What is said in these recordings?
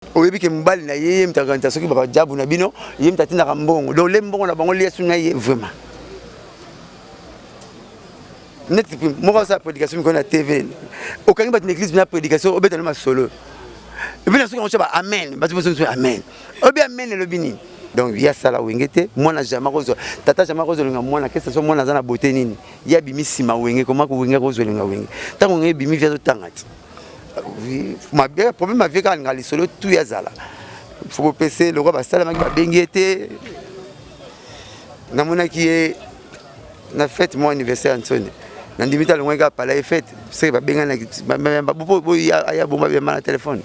oyebi ke mbali na ye mtakanta soki baba jabu na bino ye mtatina kambongo do le mbongo na bango liesu na ye vraiment net moi ça prédication qu'on a TV aucun bat une église na prédication obeta na solo et puis na soki on chaba amen ba tu amen obi amen le bini donc il y a ça là wengete moi na jamais rozo tata jamais rozo nga moi na kesa so moi na zana beauté nini ya bimisi ma wenge comment ko wenga rozo nga wenge tango ngi bimi via tangati oui ma bien problème avec quand ngali solo tout ya zala faut passer le roi ba sala ma bengete na mona qui est na fête mon anniversaire Anthony na ndimita le mwenga pala fête c'est ba benga na bo ya bomba bien na téléphone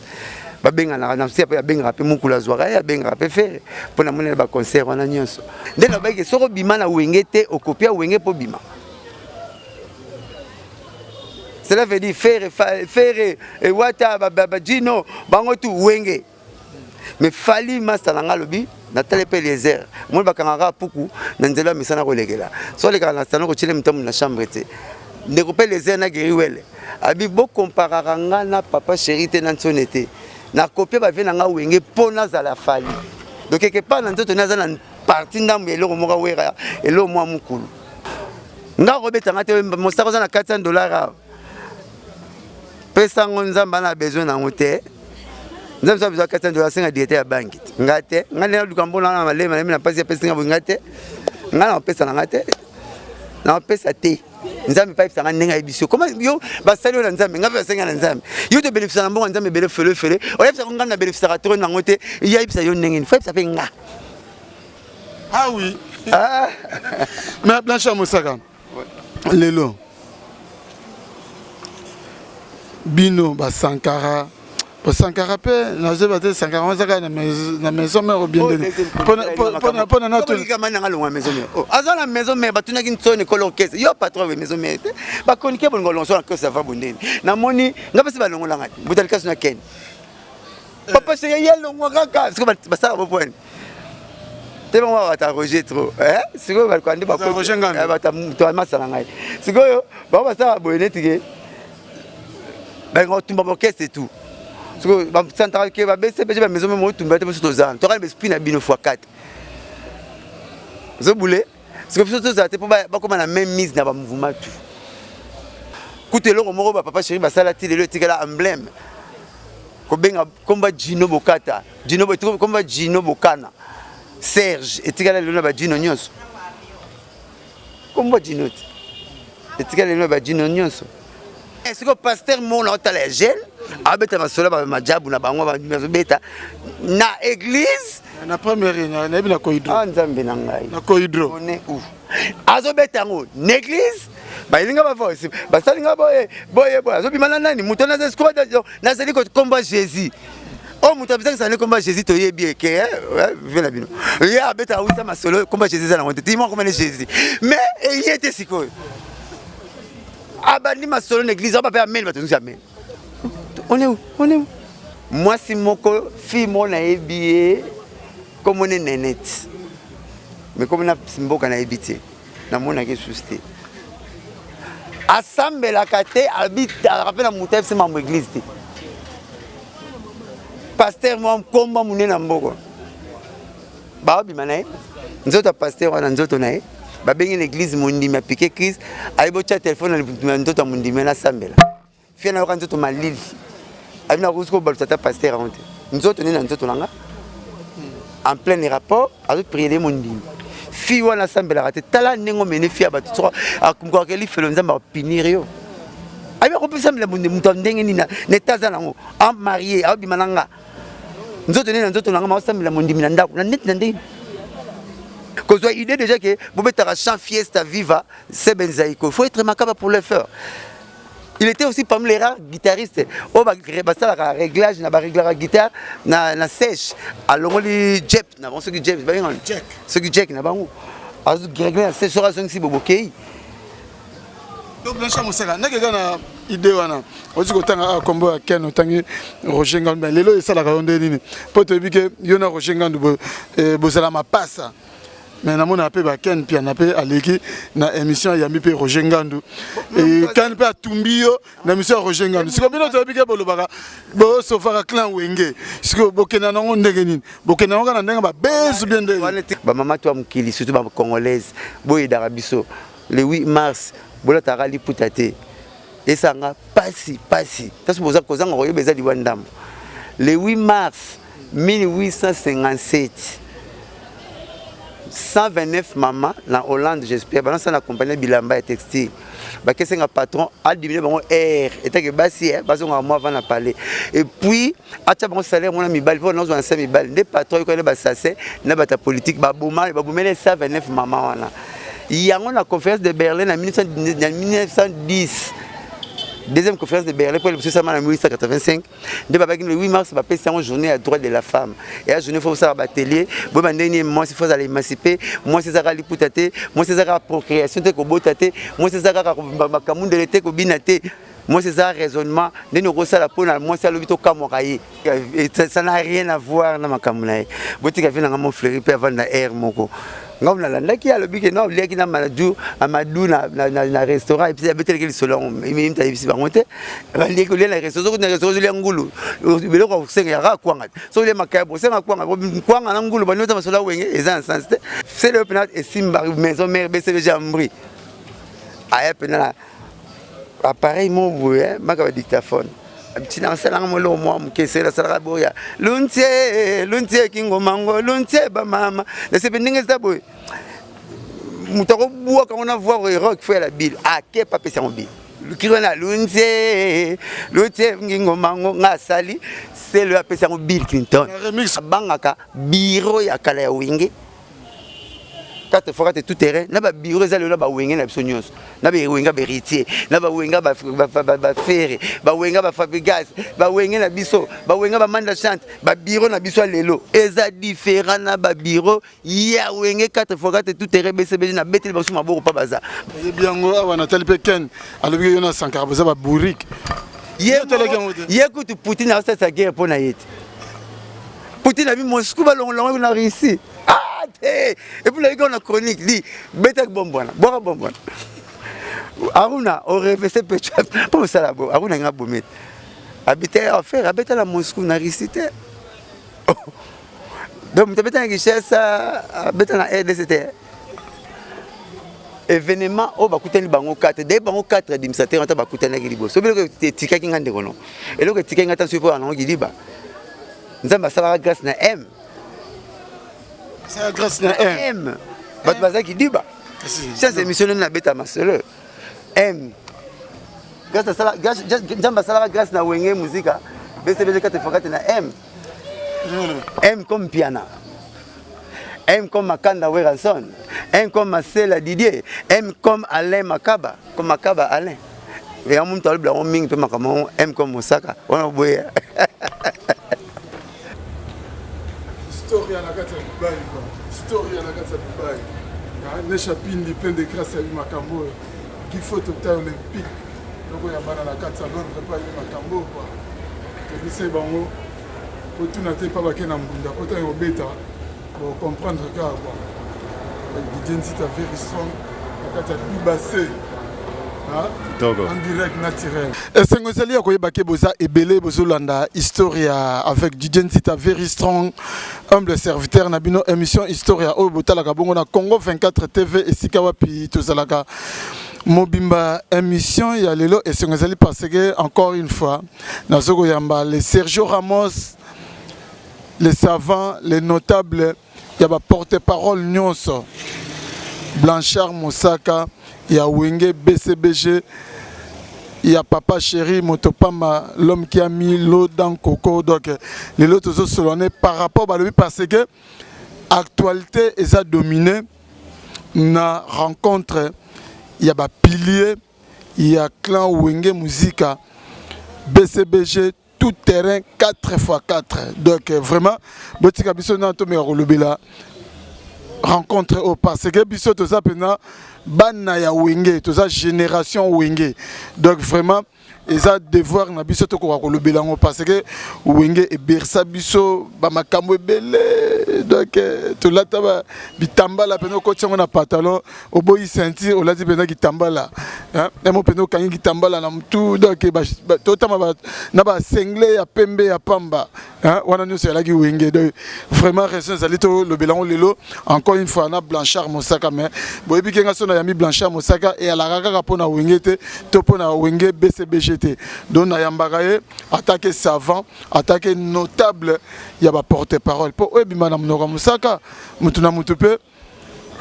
ba benga na c'est pas benga pe mukula zwara ya benga pe faire pour na mona ba concert wana nyonso ndena ba ke soko bima na wengete okopia wenge po bima. Cela veut dire faire et wata babajino bango tu wenge mais fali master nanga lobi na telepe les airs moi bakanga puku na nzela misana ko legela so le kana stano ko chile mtamu na chambre te ndeko pe les airs na geriwele abi bo comparanga na papa chéri te na nsonete na copie ba vena nga wenge pona za la fali donc quelque part na nzoto na za na partie ndambu eloko moka wera elo mwa mukulu nga robeta ngate mosako za na $400 pesa ngonzamba na besoin na ngote nzambe sa besoin $400 singa directeur ya banki ngate ngane na dukambo na malema na pasi ya pesa ngabo ngate ngana pesa na ngate na pesa te nzambe pa pesa ngenga ebisio comment yo basali na nzambe ngabe basenga na nzambe yo te bénéfice na mbongo nzambe bele fele oya pesa ngana na bénéfice ka toro na ngote ya pesa yo ndenge fa pesa pe nga ah oui ah mais Blanche Mosaka lelo Bino ba Sankara pe na je bate Sankara on saka na maison mère bien pona na to kama na ngalo maison mère oh azala maison mère batuna ki nsone ko l'orchestre yo patron de maison mère ba konike bon ngolonso na ko ça va bondeni na moni ngapesi ba longola ngati butal kasu na ken papa c'est yelo ngaka parce que ba ça ba point te bon va ta roger trop c'est quoi ba kwandi ba ko roger ngana ba ta to masala ngai c'est quoi ba ça ba bonetike ben on tombe au caisse et tout parce que ba central que ba baisser ba maison même tombe te sur zan to ba spin na bino fois 4 zo boulé parce que surtout ça te pour ba comme la même mise na ba mouvement tout coûte le moko ba papa chéri ba sala ti le tikala emblème ko benga komba Gino Bokata Gino komba Gino Bokana Serge et tikala le ba Gino nyonso komba Gino et tikala le ba Gino nyonso. Est-ce que pasteur mon les jeunes abeta masola ba majabu na bango ba beta na église na première na bi na koidro nzambe na ngai na koidro on est où azo beta ngo l'église ba ilinga ba voice ba salinga boye azo bimana nani mutona za squad na zali ko combat Jésus oh mutabisa ça ne combat Jésus to yebi ke vela bino ya beta uta masolo combat Jésus za na monte ti mo combat Jésus mais il était siko abandi masolo l'église on va faire amen bato amen on est où moi si moko fille mon a ebie comme on est nénette mais comme na simboka na ebité na mona ke susté assemble la kate habita rappelle monter c'est membre église té pasteur moi komba munene na mboko ba bimana nzoto pasteur wana nzoto na ba bengi l'église mundi ma piqué Christ aibo cha téléphone na ndoto mundi mena sambela fia na ka ndoto malili abina kusko balutata pasteur honte ndoto ni na ndoto nanga en plein rapport avec prier mundi fi wana sambela rate tala nengo mene fia ba tso akumko ke li felo nzamba pinir yo abi ko pesa mbela mundi muto ndenge ni na netaza nango en marié abi mananga ndoto ni na ndoto nanga ma sambela mundi na ndako na net na ndenge. Qu'on soit idée déjà que vous mettez un chant fiesta viva, c'est benzaïko. Il faut être remarquable pour le faire. Il était aussi parmi les rares guitaristes. Oh, bah, ça, le réglage, na réglage la guitare, na sèche. Alors, les Jep, na bon, ceux qui Jep, ceux qui Jack, na bon. Alors, régler la sèche, sera son si boboké. Donc, Blanche Mosaka, n'a qu'à na idée wana. Aussi, quand on a combo à Ken, on a Roger Ngandou, les lois, ça la ronde ni. Pour te dire que y en a Roger Ngandou, bosala ma passe. mais namona pe ba Ken puis na pe aleki na émission ya mi pe Roger Ngandu et Ken pe atumbi yo na émission Roger Ngandu siko bino to bika bolobaka bo sofara clan wenge siko bokena nango ndenge nini bokena nango na ndenge ba bezu bien de ba mama to amkili surtout ba congolaise boye darabiso le 8 mars bola tarali putate esanga pasi taso boza kozanga koyo beza liwandam le 8 mars 1857 129 mamans en Hollande, j'espère. Balance la compagnie Bilamba et Textile. Qu'est-ce que patron a diminué mon air. Et que bassi, parce qu'on a moi avant la parler. Et puis, à ta bon salaire, mon ami Bal, nous avons 5 000 balles. Des patrons qui connaissent ça, n'a pas ta politique, babouma, babouma les 129 mamans. Il y a une conférence de Berlin en 1910. Deuxième conférence de Berlin pour le en 1885. Le 8 mars, c'est une journée à droit de la femme. Et la journée, il faut faire un atelier. Moi, il faut aller émanciper. Moi, c'est ça la putate. Moi, c'est ça la procréation. Moi, c'est ça la camoun de l'été. Moi, c'est ça le raisonnement. Moi, c'est le Kamoraï. Ça n'a rien à voir dans ma camoulaï. Moi, tu as fait un fleuri avant l'air. Ngam na landa ki alobi ke no leki na maladu amadu na restaurant et puis abetel ke solon mi mta ibisi bangote ba leki le na restaurant na restaurant le ngulu belo ko senga ya kwanga so le makabo senga kwanga na ngulu ba nota masola wenge eza sens c'est le penat et simba maison mère BCB Jambri aya penala appareil mon boué maka dictaphone Tina salanga molo mo mkesela salaka boya luntie kingo mango luntie ba mama la sependinga zabo mutako bua quand on a voir rock faire la bille ah ke pas pesa en bille le kirona luntie kingo mango ngasali c'est le pesa en Bill Clinton bangaka biro ya kala ya wingi 4 fois tout terrain na ba bureau za lelo ba wenga na bisonyos na ba wenga beritier na ba wenga ba ferre ba wenga ba fabrigas ba wenga na biso ba wenga ba manda chante ba bureau na biso lelo eza différent na ba bureau ya wenga 4 fois tout terrain BCB na betel ba suma boko pa baza biango awana talipe Ken alobi yona sankara baza ba bourrique ye kutu Poutine a sa guerre pour na yete Poutine a mis Moscou ba longo na Russie. Et puis là, on a chronique, dit, bêta bonbonne, boire bonbonne. Aruna, on réveillait peut-être, pour ça là-bas, Aruna n'a pas boumé. Habiter à faire, habiter à Moscou, n'a récité. Donc, tu as une richesse, habiter à la RDCT. Événement, on va coûter le bango 4, des bango 4 d'imsater, on va coûter un équilibre. C'est que tu es tika qui n'a pas de nom. Et là, tu es tika qui n'a pas de support, on dit, bah, nous avons ça grâce à M. C'est grâce à M. Bat baza qui dit bah. C'est émission na beta masolo. M. Grâce à ça, grâce na wenge musique. BCB 4 fois 4 na M. M comme piano. M comme Makanda Weranson. M comme Marcel Didier. M comme Alain Makaba. Comme Makaba Alain. Et on monte le ming pe makamo M comme Mosaka. On a boye. Historia na kati ya Dubai quoi. Historia na kati ya Dubai. Na chapine plein de grâce à Makambo. Qui faut tout temps olympique. Donc ya bana na kati ya Londres pas Makambo quoi. Que c'est bango. Pour tout n'attendre pas baké na mbunda. Pour ta obeta. Pour comprendre quoi quoi. L'identité very strong. Na kati ya Dubai. En direct naturel. Et c'est que vous avez boza et belé bozolanda Historia avec DJ Nsita very strong humble serviteur nabino émission Historia au botalaka bongo na Congo 24 TV et Sikawapi tozalaka mobimba émission ya lelo et c'est que vous allez parce que encore une fois nazoko yamba les Sergio Ramos les savants les notables yaba porte-parole nyonso Blanchard Mosaka il y a Wenge BCBG, il y a Papa Chéri, Motopama, l'homme qui a mis l'eau dans Coco. Donc, les autres sont par rapport à lui parce que l'actualité est dominée. Na rencontre, il y a des piliers, il y a clan Wenge Musica, BCBG, tout terrain 4x4. Donc, vraiment, Botika Bisso Nantomé Rolubila rencontre au parce que Bisso Toza Pena. Bana ya Wenge, toute sa génération Wenge. Donc vraiment, ils ont devoir na biso to ko ko belango parce que Wenge et Bersa biso ba makambo belé donc tolata ba bitambala peno ko tsango na pantalon oboyi ceinture olati pena kitambala hein emo peno kangi kitambala na mtu donc totama na ba sengle ya pembe ya pamba hein wana nyo sela ki wenge donc vraiment raison zalito le bilan lelo encore une fois na Blanchard Mosaka mais boyebi kenga sona yami Blanchard Mosaka et ala kaka pona wenge te to pona wenge BCBGT donc na yambaka ye attaquer savant attaquer notable ya ba porte-parole po ebima na mnoka Mosaka mutuna mutupe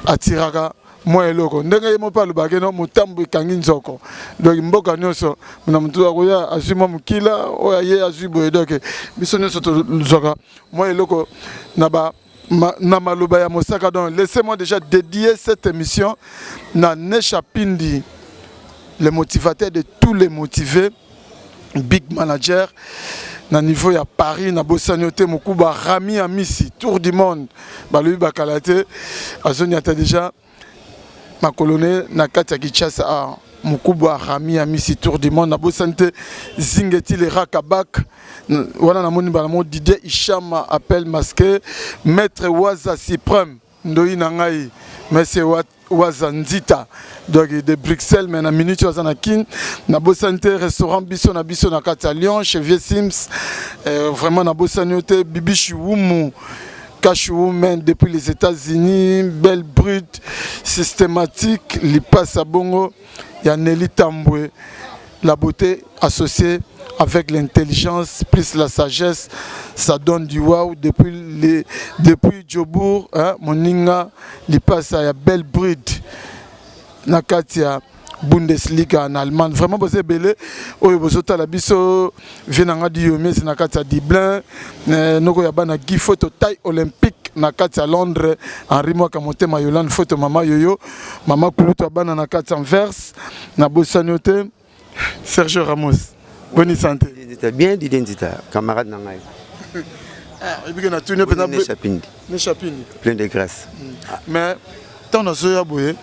atiraka moi eloko ndenge ye mopa lubake no mutambu kangi nzoko donc mboka nyoso na mutu akoya azuma mukila oya ye azubo donc biso nyoso to zoka moi eloko na ba na maloba ya Mosaka donc laissez-moi déjà dédier cette émission na Nesha Pindi le motivateur de tous les motivés big manager na niveau ya Paris na Bossanioté Mokuba Rami Amisi tour du monde balubi bakalate azoniata déjà ma colonel na kati ya Kinshasa a Mokuba Rami Amisi tour du monde na Bossanioté Zingeti le Rakabak wana na moni bana mo Didier Ishama appel masqué maître Waza Suprême ndoi na ngai monsieur Waza Nzita donc de Bruxelles mais na minute waza na kin na Bossanioté restaurant biso na kati ya Lyon chez Vieux Sims vraiment na Bossanioté Bibi Chiwumu Cash Woman depuis les États-Unis belle brute systématique lipas à bongo ya Nelly Tambwe la beauté associée avec l'intelligence plus la sagesse ça donne du wow depuis Djobour hein moninga lipas ya belle brute na katia Bundesliga en Allemagne vraiment bosé belé oyo bozota la biso venanga di yomes na katia Dublin noko ya bana gi photo taille olympique na katia Londres Henri Mwaka Motema Yolande photo mama yoyo mama kuluto bana na katia Anvers na Bossanioté Sergio Ramos bonne santé bien d'identité camarade na ngai ah et bien na tourner pendant Nesha Pindi plein de grâce mais tant na zo ya boye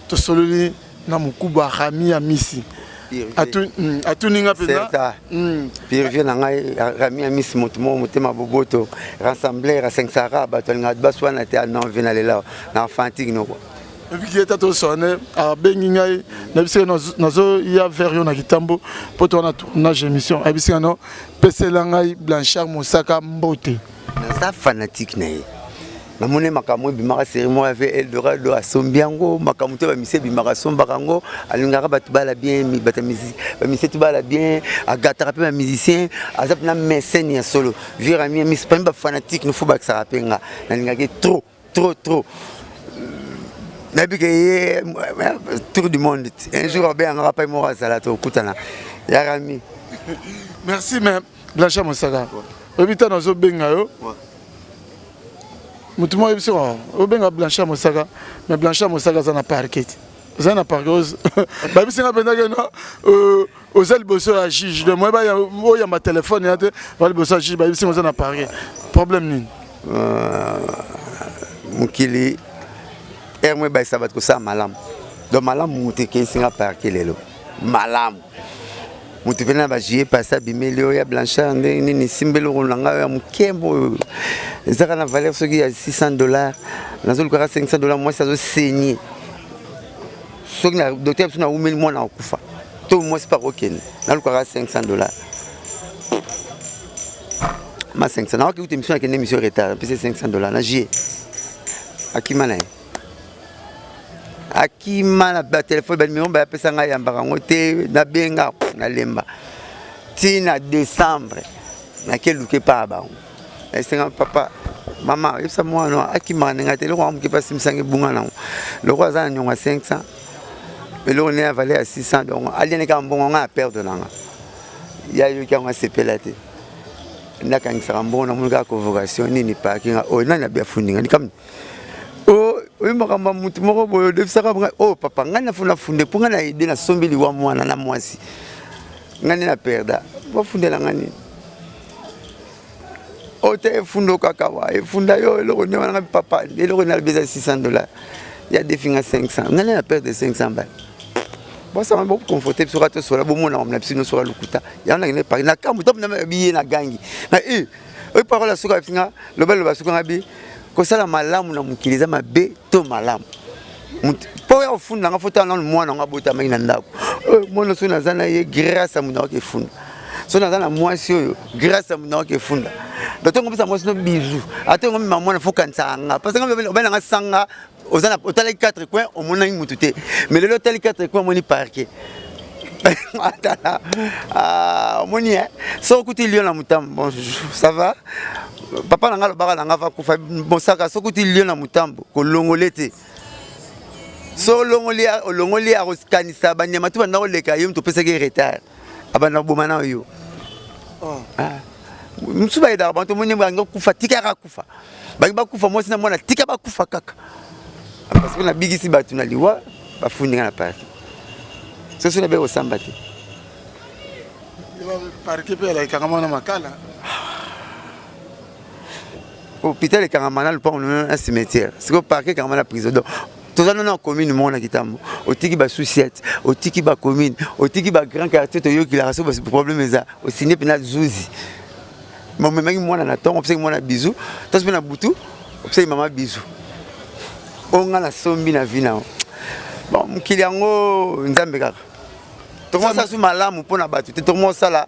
to sololi na Mokuba Rami Amisi atuninga pena Pierre na ngai Rami Amisi motumo motema boboto rassembler à 5 arabes to nga baswana te na vena lela na fantique no et puis qui est to sonné a bengi ngai na biso nazo ya verio na kitambo poto na tournage émission a biso no pesela ngai Blanchard Mosaka mbote na fanatique na na mone makambo bimaka cérémonie avec Eldorado a sombiango makambo te ba mise bimaka sombakango alingaka batu bala bien bata musique ba mise tu bala bien agata pe ba musicien azap na mécène ya solo vira mi mis pas ba fanatique no faut ba ça rapenga na lingaka trop nabike tour du monde un jour bien on pas mora salato kutana ya Rami merci mais Blanchard Mosaka obita na zo benga yo mutumo ebiso obenga Blanchard Mosaka mais Blanchard Mosaka za na parquet za na parquet ba bisinga penda ke no ozel boso ya juge de moi ba ya ma téléphone ya te ba boso juge ba bisinga za na parquet problème nini mukili moi ba sabat ko sa malam do malam muté ke singa parquet lelo malam mutu pena ba jier passa bimelio ya Blanchard ni simbelo nanga ya mukembo ezaka na valeur soki ya $600 nazo lukaka $500 moi ça zo saigner soki na docteur na umeli mwana akufa to moi c'est pas okene na lukaka $500 ma 500 na ki émission ya émission retard puis $500 na jier akimana akimana ba téléphone ba numéro ba pesa nga yamba ngo te na benga na lemba tina décembre na keluke pa ba esenga papa mama yesa mwana akimana ngate le kwa mke pa simsange bunga na le kwa za nyonga 500 et le on est valé à 600 donc aliene ka mbongo nga perdre nanga ya yo ka nga sepelate ndaka ngisa mbongo na mulika convocation nini pa kinga o nani abia fundinga ni kam oh oui makamba mutu moko boyo defisaka oh papa ngani afuna funde punga na ide na sombili wa mwana na mwasi ngani na perda wa funde la ngani o te fundo kaka wa e funda yo eloko ne wana papa eloko na beza $600 ya definga 500 ngani na perdre 500 balles bon ça m'a beaucoup conforté sur rato sur la bomona on a psino sur lukuta ya na ne pa na kambu top na biye na gangi na oyi parole asuka pinga lobelo basuka ngabi kosala malamu na mukiliza mabe to malamu po ya ofunda nga fota na mwana nga bota mai na ndako mwana so nazana ye grâce à muna ke funda so nazana mwasi oyo grâce à muna ke funda dotongo pesa mwasi no bizu atongo mi mwana foka nsanga parce que obena nga sanga ozana otala 4 coins omona mutu te mais le hôtel 4 coins moni parquet atala moni so kuti lion na mutambo bon ça va papa nanga lo baka nanga va kufa bon saka so kuti lion na mutambo ko longolete so longoli a oskanisa banyama tu bana oleka yo mto pesa ke retard abana bomana yo msuba ida bantu moni bango kufa tika ka kufa ba kufa mo sina mona tika ba kufa kaka parce que na bigisi batu na liwa ba funinga na parti so so na be osamba te parti pe la kangamana makala hôpital et kangamana le pont un cimetière c'est que parquet kangamana prison donc tout ça non commune mona kitambo otiki ba souciette otiki ba commune otiki ba grand quartier to yo ki la raso ba problème eza o signer pena zuzi mo memaki mwana na tongo pese mwana bizu to se na butu pese mama bizu onga na sombi na vina bon mukili yango nzambe kaka to mo sa su malamu pona batu te to mo sala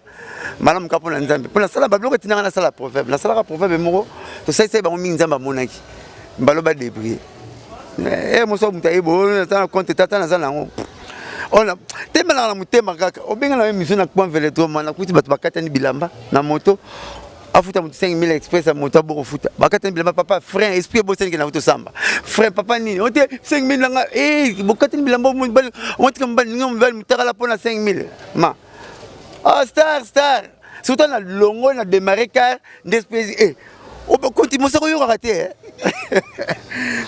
malamu ka pona nzambe pona sala ba bloko tinanga na sala proverbe na sala proverbe moko to sai ba mingi nzamba monaki mbaloba débrouiller moso muta ebo na compte tata na zana ngo ona tema na mutema kaka obenga na mission na kwa veletro mana kuti batu bakata ni bilamba na moto afuta mutu 5000 express a moto boko futa bakata ni bilamba papa frein esprit boseni na moto samba frein papa nini ote 5000 nanga bokata ni bilamba monti kamba ngom bal mutala pona 5000 ma star surtout na longo na démarrer car d'espèce on continue ça qu'on raté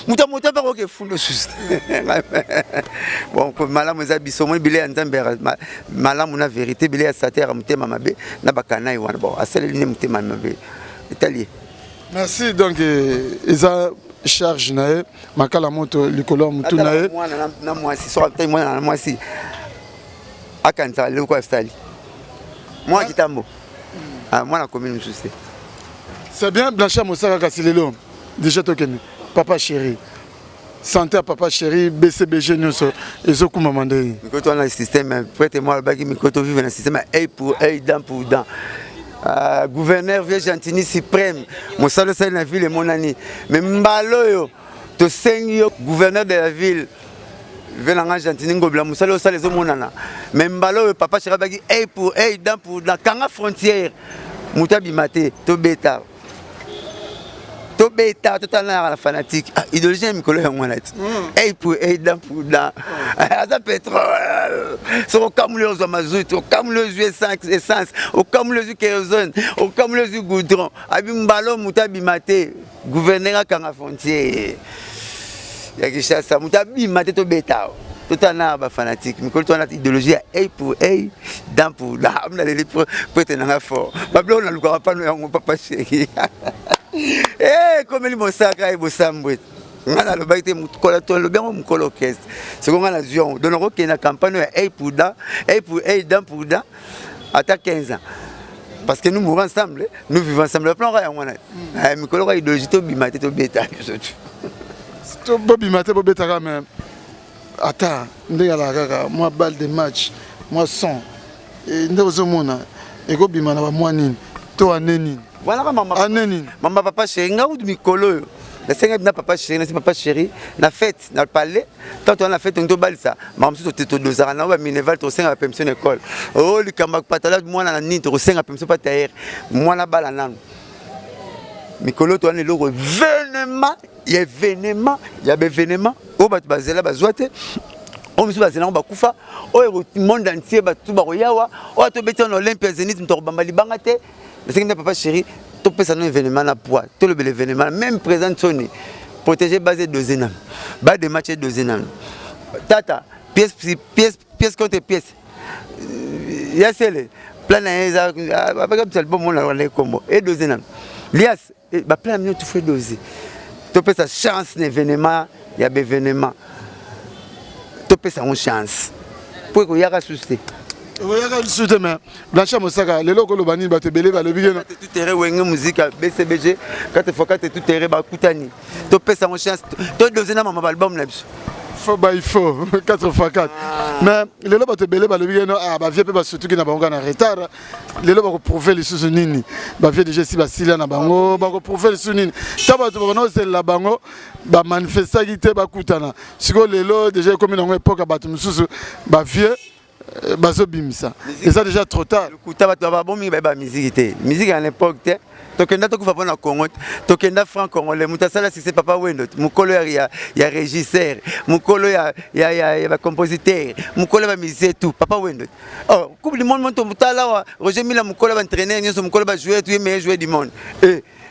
muta ba ko fundo juste bon malamu za biso mo bilé nzambe malamu na vérité bilé ya satera mutema mabe na bakana iwana bon asele ni mutema mabe italien merci donc eza charge nae makala moto likolo mutu nae na mwasi so tay mwana na mwasi akanza le ko stali moi kitambo mwana commune juste. C'est bien Blanchard Moussaka Kassilelo. Déjà token. Papa chéri. Santé à papa chéri, BCBG nous et Zokuma Mandé. Quand on a le système, prêtez-moi le bac, quand on vit dans le système, œil pour œil, dent pour dent. Gouverneur vieux Gentini suprême. Mon salaire c'est la ville et mon ami. Mais Mbalo to seigneur gouverneur de la ville. Venanga Gentini ngobla musalo ça les omonana. Mais Mbalo papa chéri baki œil pour œil, dent pour dent. Kanga frontière. Mutabi maté to beta. To beta totalement la fanatique idéologie mikolo ya mwana ti pour dent pour dent aza pétrole so kamule zo mazout o kamule zo essence o kamule zo kérosène o kamule zo goudron abi mbalo mutabi maté gouverneur kanga frontière ya kishasa mutabi maté to beta totalement ba fanatique mikolo to na idéologie pour dent pour dent amna les prêtre na fort bablo na luka pa no ya papa chéri comme il m'a sacré, il m'a samboué. On a le bail de Moukola, le bien au Moukola orchestre. C'est comme on a dit, on donne une campagne pour dent, dent pour dent, à 15 ans. Parce que nous mourons ensemble, nous vivons ensemble. Le plan, on a Moukola, il doit être bimaté au bêta. C'est bimaté au bêta, mais attends, moi, balle de match, moi, son, et nous, on a, et go bimana, moi, nini, toi, nini. Voilà maman papa chéri nga ou mikolo la senga na papa chéri na fête na palais quand on a fait on to balsa maman so to dozara na ba mineval to senga pension école oh li kamba patala mwana na nini to senga pension pas taire mwana bala nanu mikolo to ne loko événement il y a événement o bat bazela bazwate o misu bazela ba kufa o monde entier ba tu ba yawa o to beti en Olympia Zénith to bamba libanga te. Le Seigneur papa chéri, tout peut s'annoncer événement à poids, tout le bel événement, même présent Sony, protéger basé de Zenam, bas de match de Zenam. Tata, pièce contre pièce. Il y a celle, plan à comme ça, le bon monde a les combos, et de Zenam. Lias, plan à tout fait doser. Tout peut sa chance d'événement, il y a des événements. Tout peut sa chance. Pour qu'il y ait à soucier. oyaka lisusu mais Blanchard Mosaka lelo ko lobani ba te belé ba lobi no tout terrain wenge musique BCBG 4x4 tout terrain ba kutani to pesa mon chance to dozena mama album na biso faut ba il faut 4x4 mais lelo ba te belé ba lobi no ah ba vie pe ba surtout ki na bango na retard lelo ba ko prouver les sous nini ba vie déjà si ba sila na bango ba ko prouver les sous nini ta ba to no c'est la bango ba manifester ki te ba kutana siko lelo déjà comme na époque ba to mususu ba vie bazo bimisa et ça déjà trop tard kuta ba to ba bomi ba musique musique à l'époque tokenda tokufa pona Congo tokenda franc congolais mutasala si c'est papa wendo mukolo ya régisseur mukolo ya ba compositeur mukolo ba musicien tout papa wendo oh coupe du monde monto mutala wa Roger Mila mukolo ba entraîneur nyoso mukolo ba joueur tout meilleur joueur du monde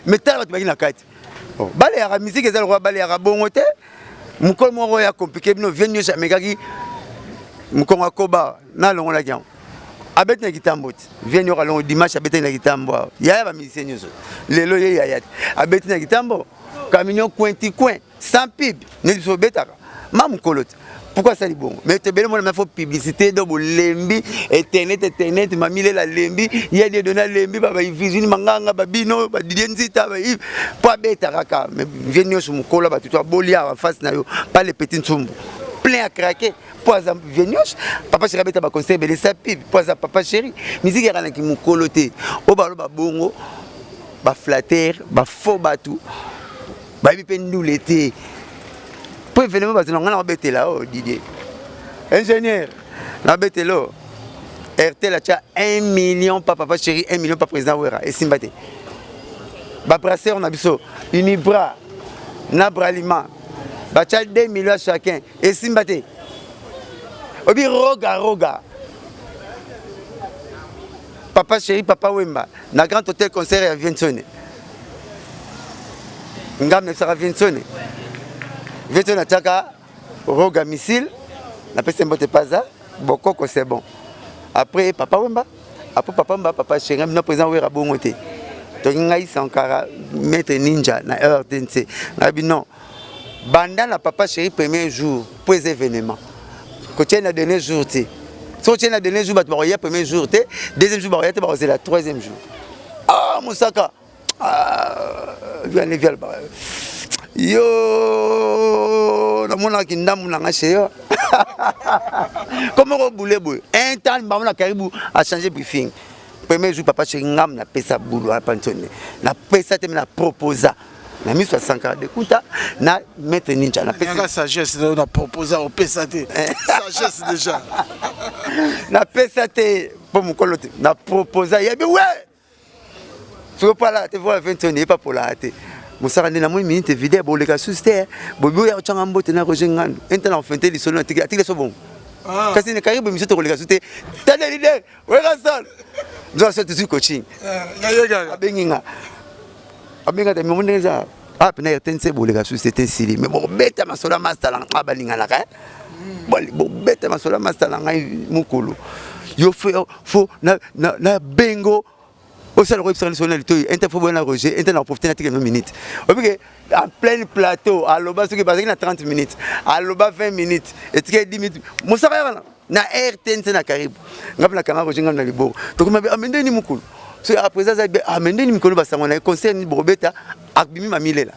mais tala ba na kati oh bale ya musique ezala roi bale ya bongo te mukolo mo ya compliqué bino venyo chamekaki mukonga koba na longo la kian abet na kitambo venyo ka longo dimanche abet na kitambo ya ba musicien nyoso lelo ye ya abet na kitambo camion coin sans pib ne so betaka mam kolot pourquoi ça libongo mais te bele mo na faut publicité do lembi internet mamile la lembi ya de dona lembi ba visini manganga ba bino ba dienzita ba po betaka ka mais venyo so mukola ba tuto bolia ba face na yo pas les petits tsumbu plein à craquer pour exemple Vénioche papa chéri beta ba conseil belé sa pipe pour exemple papa chéri musique yana ki mukoloté o ba lo ba bongo ba flatter ba faux batou ba bi pe ndouleté pour événement ba zona ngana bete là oh Didier ingénieur na bete lo RT la tia 1 million papa chéri 1 million papa président Wera et Simbate ba brasseur on a biso Unibra na braliment Bachal 2 millions chacun et Simbate obi roga papa chéri papa Wemba na grand hôtel concert à Viensone ngam ne sera Viensone ataka roga missile na pese mbote paza bokoko c'est bon après papa Wemba papa chéri na président Wera bongote to ngai sankara maître ninja na RTNC na bino banda na papa chéri premier jour pour les événements que tu as le dernier jour tu so tu as le dernier jour bah tu vas premier jour tu deuxième jour bah c'est la troisième jour ah Mosaka viens yo na mona ki ndamu na ngache yo comment on boule boule un temps bah on a caribou a changé briefing premier jour papa chéri ngam na pesa boulot à Pantone na pesa te na proposa na 1060 de kuta na maître ninja na pesa sagesse na proposa au PSAT sagesse déjà na PSAT pour mon colote na proposa ya bi ouais so pas là te voir 21 pas pour la té Mosaka na mo minute vidéo bo le ka suster bo bo ya changa mbote na Roger Ngando intana en fente li solo tika tika so bon kasi ne karibu miso to ko le ka suster tade leader we ka son zo so tu coaching ya yega abenginga te moneza ah pena RTNC bolega société sili mais bon beta masola master la balinga la ka bon beta masola master la ngai mukulu yo faut na bengo au seul web traditionnel to interfo bona Roger interna profiter na tika 2 minutes ok en plein plateau aloba ce qui passe na 30 minutes aloba 20 minutes et tika 10 minutes Mosaka na RTNC na karibu ngapna kanga Roger ngam na libo to kuma amende ni mukulu so après ça amende ni mikono basango na concert ni bobeta abimi mamilela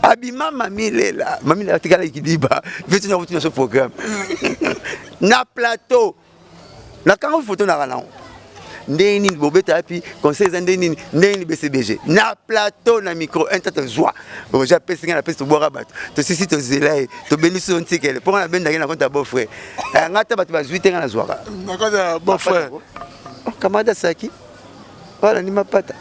abima mamilela tikala ikidiba vetu na vutu na ce programme na plateau na kanga photo na kana ndeni bobeta api concert ndeni BCBG na plateau na micro intata joie bon j'ai appelé singa na peste boira bat to sisi to zelai to beniso ntikele pour na benda na compte beau frère ngata bat ba 8 na joie na compte beau frère Kamada Saki voilà ni mapata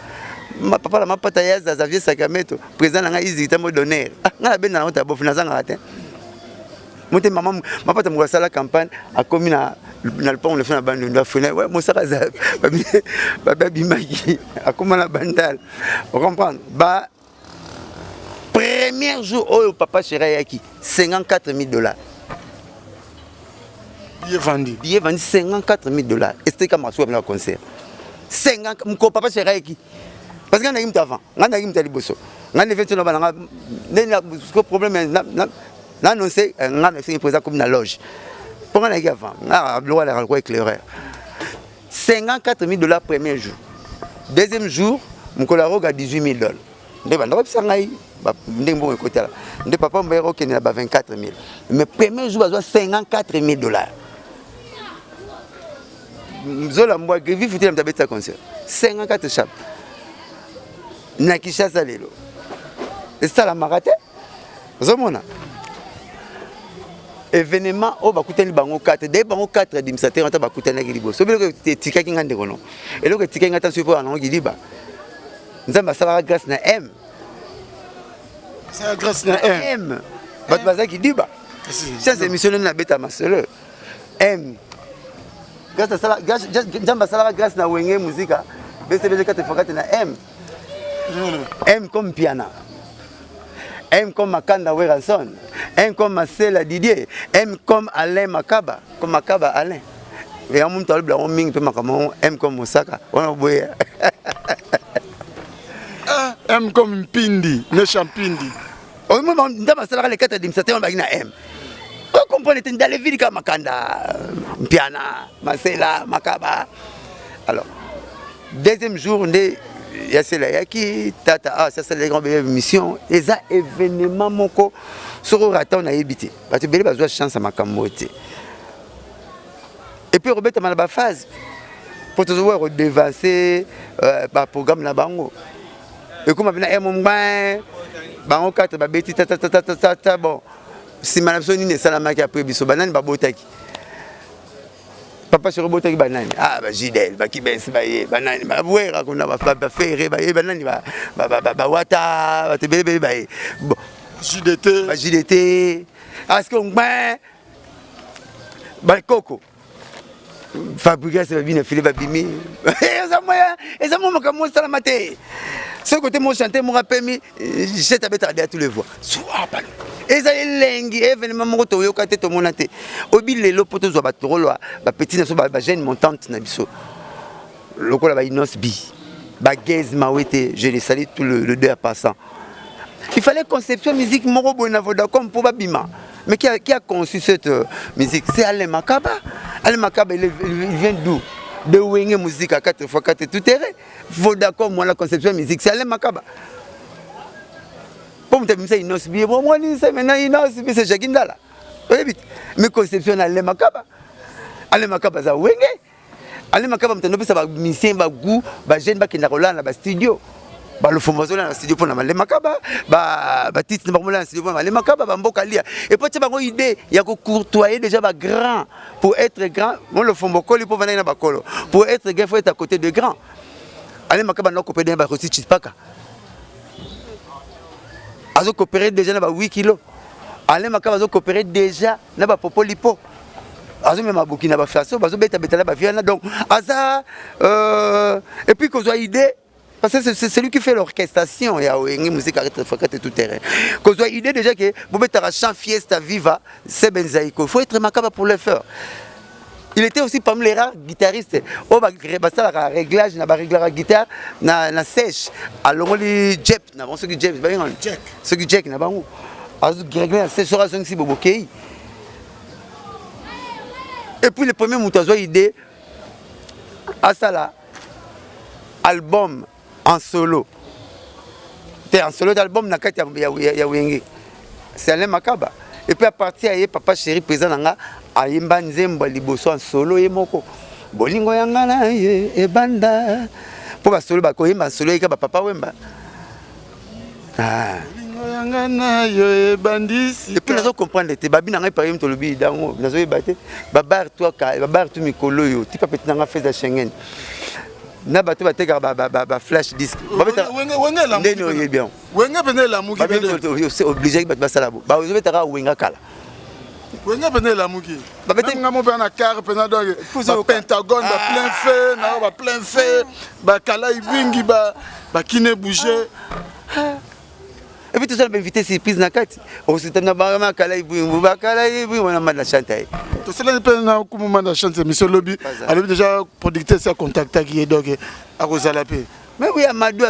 papa la mapata ya Xavier Sakameto président nga izi tamo d'honneur nga ben na nota bof na zanga ate mote maman mapata mo sala campagne a commis na le pont le fait na bande de fene ouais Mosaka babi magi a comment la bandal on comprend ba premier jour oh papa chéri yaki $54,000 billet vendu $54,000 et c'était comme un le concert 50 mon papa chéri qui parce qu'on a eu avant on a eu liboso on a fait no balanga ne problème na annoncé on a fait présent comme na loge Pour un avant, le roi a éclaireur. 54 000 $ premier jour. Deuxième jour, mon collègue a 18 000 $. De papa m'a dit 24 000. Mais premier jour, il a 54 000 $. Zola mwa grivi futi la mtabeta concert 54 chap na Kinshasa lelo et ça la marate zomona événement o bakutani bango 4 de bango 4 administrateur ata bakutana ki liboso belo ke tika ki ngande kono elo ke tika ngata supo anango ki liba nzamba sala grâce na M ça grâce na M bat bazaki diba ça c'est mission na beta masolo M grâce à ça grâce na wenge musique BCBG 4 na M M comme piano M comme Makanda Weranson M comme Marcel Didier M comme Alain Makaba comme Makaba Alain et en même temps le ming pe makamo M comme Mosaka on boye M comme Pindi ne Champindi au moment ndama sala les 4 administrateurs on na M. Vous comprenez, dans les villes comme Makanda, Piana, Marcela, Makaba. Alors, deuxième jour, il y a celle qui tata, ça c'est les grandes missions. Et ça, événement, mon co, sur le raton, on a évité. Parce que Bélé a besoin de chance à Makamote. Et puis, Robert a mal à la phase. Pour te voir devancer le programme là-bas. Et comme on a un moment, Bango 4, Babeti, tata, bon. Si malabso ni salama ki après biso banane ba botaki papa sur botaki banane ba Gidel ba kibes ba ye banane ba bwera kuna ba faire ba ye banane ba wata ba tebele ba ye bon JDT est-ce qu'on ba coco fabriquer c'est bien filer ba bimi eza moi comme salama te ce côté mon chanter mon rappel mi j'ai tabeta à tous les voix soit pas et ça lengi événement moko to yoka te to monate obi lelo poto zo ba torolo ba petit na so ba jeune montante na biso lokola ba Inos bi ba Gaz Mawete je les salue tout le deux à passant il fallait conception musique moko bona Vodacom pour ba bima mais qui a conçu cette musique c'est Alain Makaba il vient d'où de Wenge musique à 4x4 tout terrain Vodacom moi la conception musique c'est Alain Makaba. Pour me dire Inos bi bon moi ni c'est maintenant Inos bi c'est Jacques Ndala mais conception Alain Makaba za Wenge Alain Makaba mtendo pesa ba musicien ba goût ba jeune ba kenda kolana ba studio ba le formation na studio pour na Alain Makaba ba titre ba mola studio pour Alain Makaba ba mboka lia et puis tu as une idée il y a que courtoyer déjà ba grand pour être grand moi le fombokoli pour venir na ba kolo pour être grand faut être à côté de grand Alain Makaba na copier ba Rossi Chispaka azo coopérer déjà na 8 kilos Alain Makaba azo coopérer déjà na ba popolipo azo même aboki na ba faso bazo beta la ba viana donc aza et puis qu'on soit idée parce que c'est celui qui fait l'orchestration et a musique à être tout terrain qu'on soit idée déjà que bobeta chant fiesta viva c'est Benzaïko faut être Makaba pour le faire. Il était aussi parmi les rares guitaristes. Oh, bah, ça, réglage, na réglage à guitare, na sèche. Alors, les Jep, na bon, ceux qui Jep, ceux qui Jack, na bon. Alors, réglage, c'est sur la zone si bobo kei. Et puis, le premier moutazo idée, à ça là, album en solo. C'est en solo d'album, na kati ya Wenge. C'est Alain Makaba. Et puis, à partir de papa chéri présent dans ayimba nzembo liboso en solo ye moko bolingo yanga na ye ebanda po ba solo ba koyemba solo eka ba papa wemba bolingo yanga na yo ebandisi et puis nazo comprendre te babi na ngai par exemple tolobi dango nazo yebate ba bar toi ka ba bar tu mikolo yo ti pa petit na nga feza Schengen na bato bateka ba flash disc wenge la ndeno ye bien wenge pene la muki c'est obligé ba sala ba zo betaka wenga kala Wenga pene la muki. Même ngamo pe na car pena donc Pentagone ba plein feu, na ba plein feu, ba kala ibingi ba kine bouger. Et puis tout ça invité surprise na kati. O sitana ba ma kala ibingi ba kala ibingi on a mal la chanter. Tout cela pe na kuma manda chanter monsieur Lobby. Alors déjà producteur ça contacter qui est donc à Rosalapé. Mais oui Amadou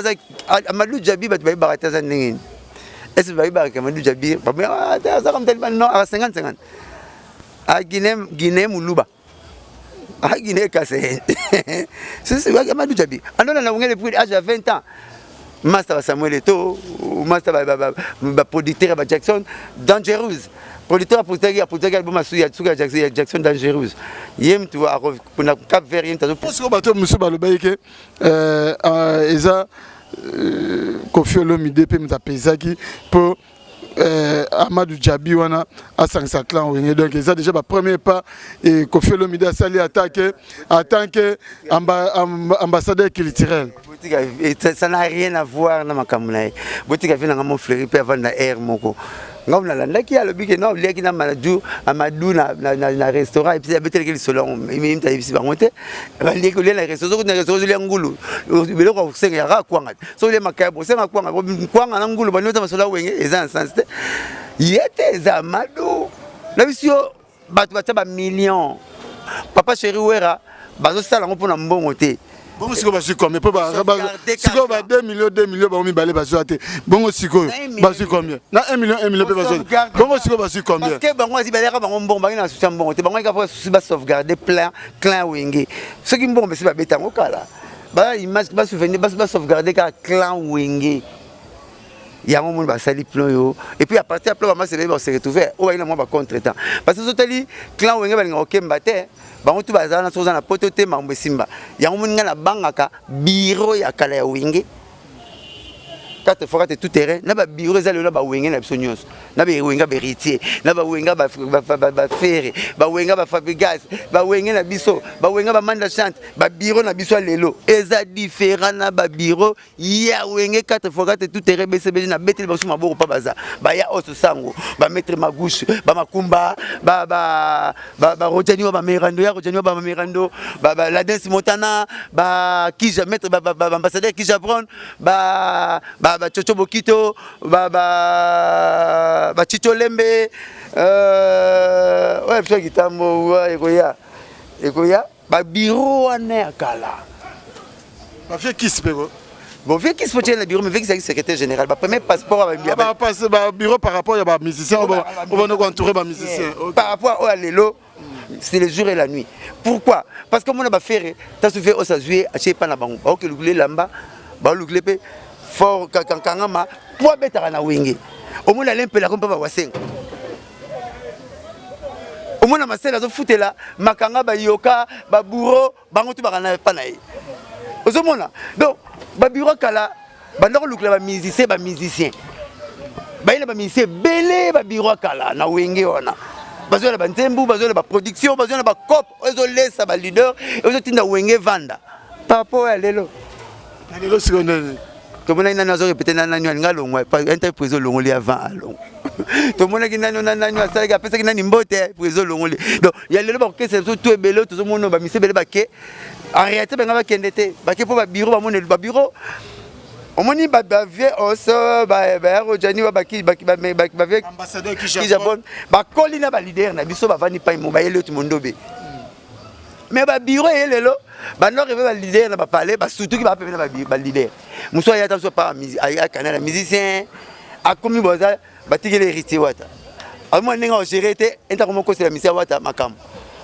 Djabi ba ba barata ndengeni. Est-ce que vous avez Amadou Djabi? Ça comme tellement non à 50-50. à Guinée Moulouba. À Guinée Kassé. C'est Amadou Djabi. Alors on a depuis l'âge de 20 ans. Master Samuel Eto'o, Master producteur Jackson Dangerous. Producteur pour album à Jackson Dangerous. Yem tu as pour na Cap Vert yem tazo. Parce que bateau monsieur Balobaïke eza Kofi Olomide pe mutapezaki pour Amadou Djabi wana à Sansa Clan Wenge. Donc ça déjà le premier pas et Kofi Olomide a sali attaqué en tant que ambassadeur culturel. Ça n'a rien à voir na makamuna. Botika vina ngamo fleurir pe avant na air moko. Ngam na landa ki alobi ke no leki na Amadou na restaurant et puis abetel ke solon même ta bisi bangote ba leki le na restaurant le ngulu belo ko senga ya ra kwanga so le makaya bo senga kwanga na ngulu ba nota masola wenge eza sensible yete za Amadou la bisio batu ba millions papa chéri wera bazo sala ngo pona mbongo te. Bon, si vous combien? Si vous avez 2 millions, vous avez besoin de bon, si vous avez combien? 1 million, bon, si vous avez combien? Parce que bon, si vous avez bon, vous avez sauvegarder plein, clan wingé. Ce qui est bon, c'est pas en kala. Bah, il m'a souvenir, bah, sauvegarder clan wingé. Il y a un moment où sali plan et puis à partir de là, on se retrouver. Oh, il y a un moment contre-temps. Parce que ce clan wingé, il y a un combattant. Bango tu bazana soza na poto te mambo simba yango muninga na bangaka bureau ya kala ya wenge quatre fois tout terrain na ba bureau ezali na ba wenge na biso nyonso na ba wenga beritier na ba wenga ba fere ba wenga ba fabrigas ba wenge na biso ba wenga ba manda chante ba bureau na biso lelo eza différent na ba bureau ya wenge quatre fois tout terrain BCB na betel ba suma boko pa baza ba ya oso sango ba mettre magouche ba makumba ba rojani ba merando ya rojani ba merando ba la dance montana ba kija mettre ba ambassadeur kija brown ba Chocho Bokito ba Chicho Lembe ouais ça kitambo ouais ekoya ba bureau wana kala ba fait qui se peut bon fait qui se peut le bureau mais fait que c'est secrétaire général ba premier passeport ba passe ba bureau par rapport à ba musicien on va nous entourer ba musicien par rapport à lelo c'est le jour et la nuit pourquoi parce que mon ba faire ta souffert au sazué acheter pas na bango OK le lamba ba le pe fort kankangama pour betara na wenge au moins l'empela comme papa wasenga au moins na masela zo futela makanga ba yoka ba bourreau bango tu bakana pa na ye ozomona donc ba bureau kala bandako lukla ba musicien ba ina ba musicien belé ba bureau kala na wenge wana bazo na ba ntembu bazo na ba production bazo na ba cop ozo lesa ba leader ozo tinda wenge vanda papo ya lelo secondaire. Tout le monde a répété que nous avons entreprise longoli avant long. Tout le monde a dit que nous avons donc il y a le que c'est tout bello tout le monde va misé bello baké en réalité ben va kendete baké pour bureau ba bureau on moni ba vie oso ba rojani ba baki ba ambassadeur qui Japon ba kolina ba leader na biso ba vani pa mo ba yele tout monde be mais ba bureau yelelo ba no rêver ba leader na ba parler ba surtout qui ba appeler ba leader muso ya tanso pas a canal musicien a commis boza ba tigele héritier wata a mo ninga o gérer enta comme ko c'est la mission wata makam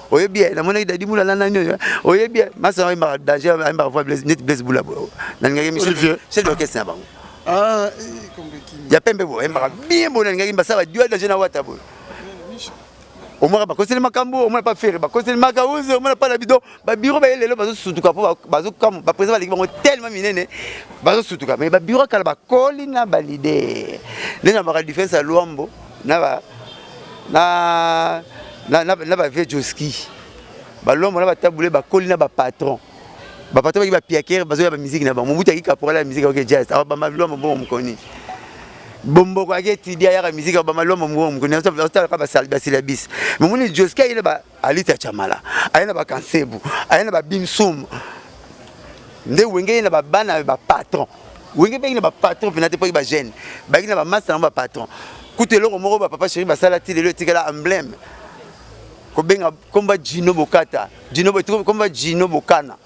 oye bien na mona dadi mula nana nyo oye bien masa ma danger ma voix net bless bula na ngaki Michel c'est l'orchestre na bango ah ya pembe bo emba bien bon na ngaki mbasa ba dio danger na wata bo au moins ba conseiller makambo au moins pas faire ba conseiller makauze au moins pas la bidon ba bureau ba lelo bazo sutuka po bazo comme ba président ba bango tellement minene bazo sutuka mais ba bureau kala ba kolina ba leader lena ba différence à Luambo na ba Vejoski ba Luambo na ba tabule ba kolina ba patron qui ba piaker bazo ya ba musique na ba mubuta ki caporal la musique OK jazz ba Luambo bon mkoni bombo kwa geti dia ya musique ba maloma mwo mkoni ça ka ba syllabus mais moni Joska ile ba alita chamala aina ba kansebu aina ba bimsum nde wenge ina ba bana ba patron wenge be ina ba patron pena te po ba jeune ba ina ba master na ba patron kutelo ko moko ba papa chéri ba sala ti le tikala emblème ko benga komba Gino Bokata Gino komba Gino Bokana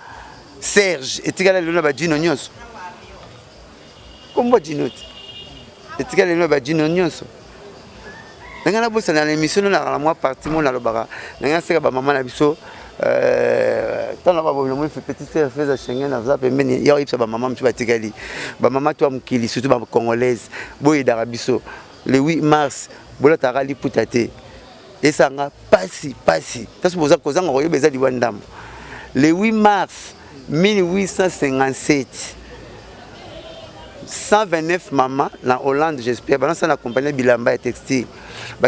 Serge etikala le na ba Gino nyonso komba Gino etikala le na ba Gino nyonso nanga na bosa na émission na moi parti mon na lobaka nanga seka ba maman na biso tant là ba mo fait petite sœur fait Schengen na za pembeni ya ipsa ba maman mtu batikali ba maman to amkili surtout ba congolaise boye d'Arabiso le 8 mars bola tarali putate et ça nga pasi tasu boza kozanga koyo beza liwandam le 8 mars 1857 129 mamans en Hollande, j'espère. Balance la compagnie Bilamba et Textile.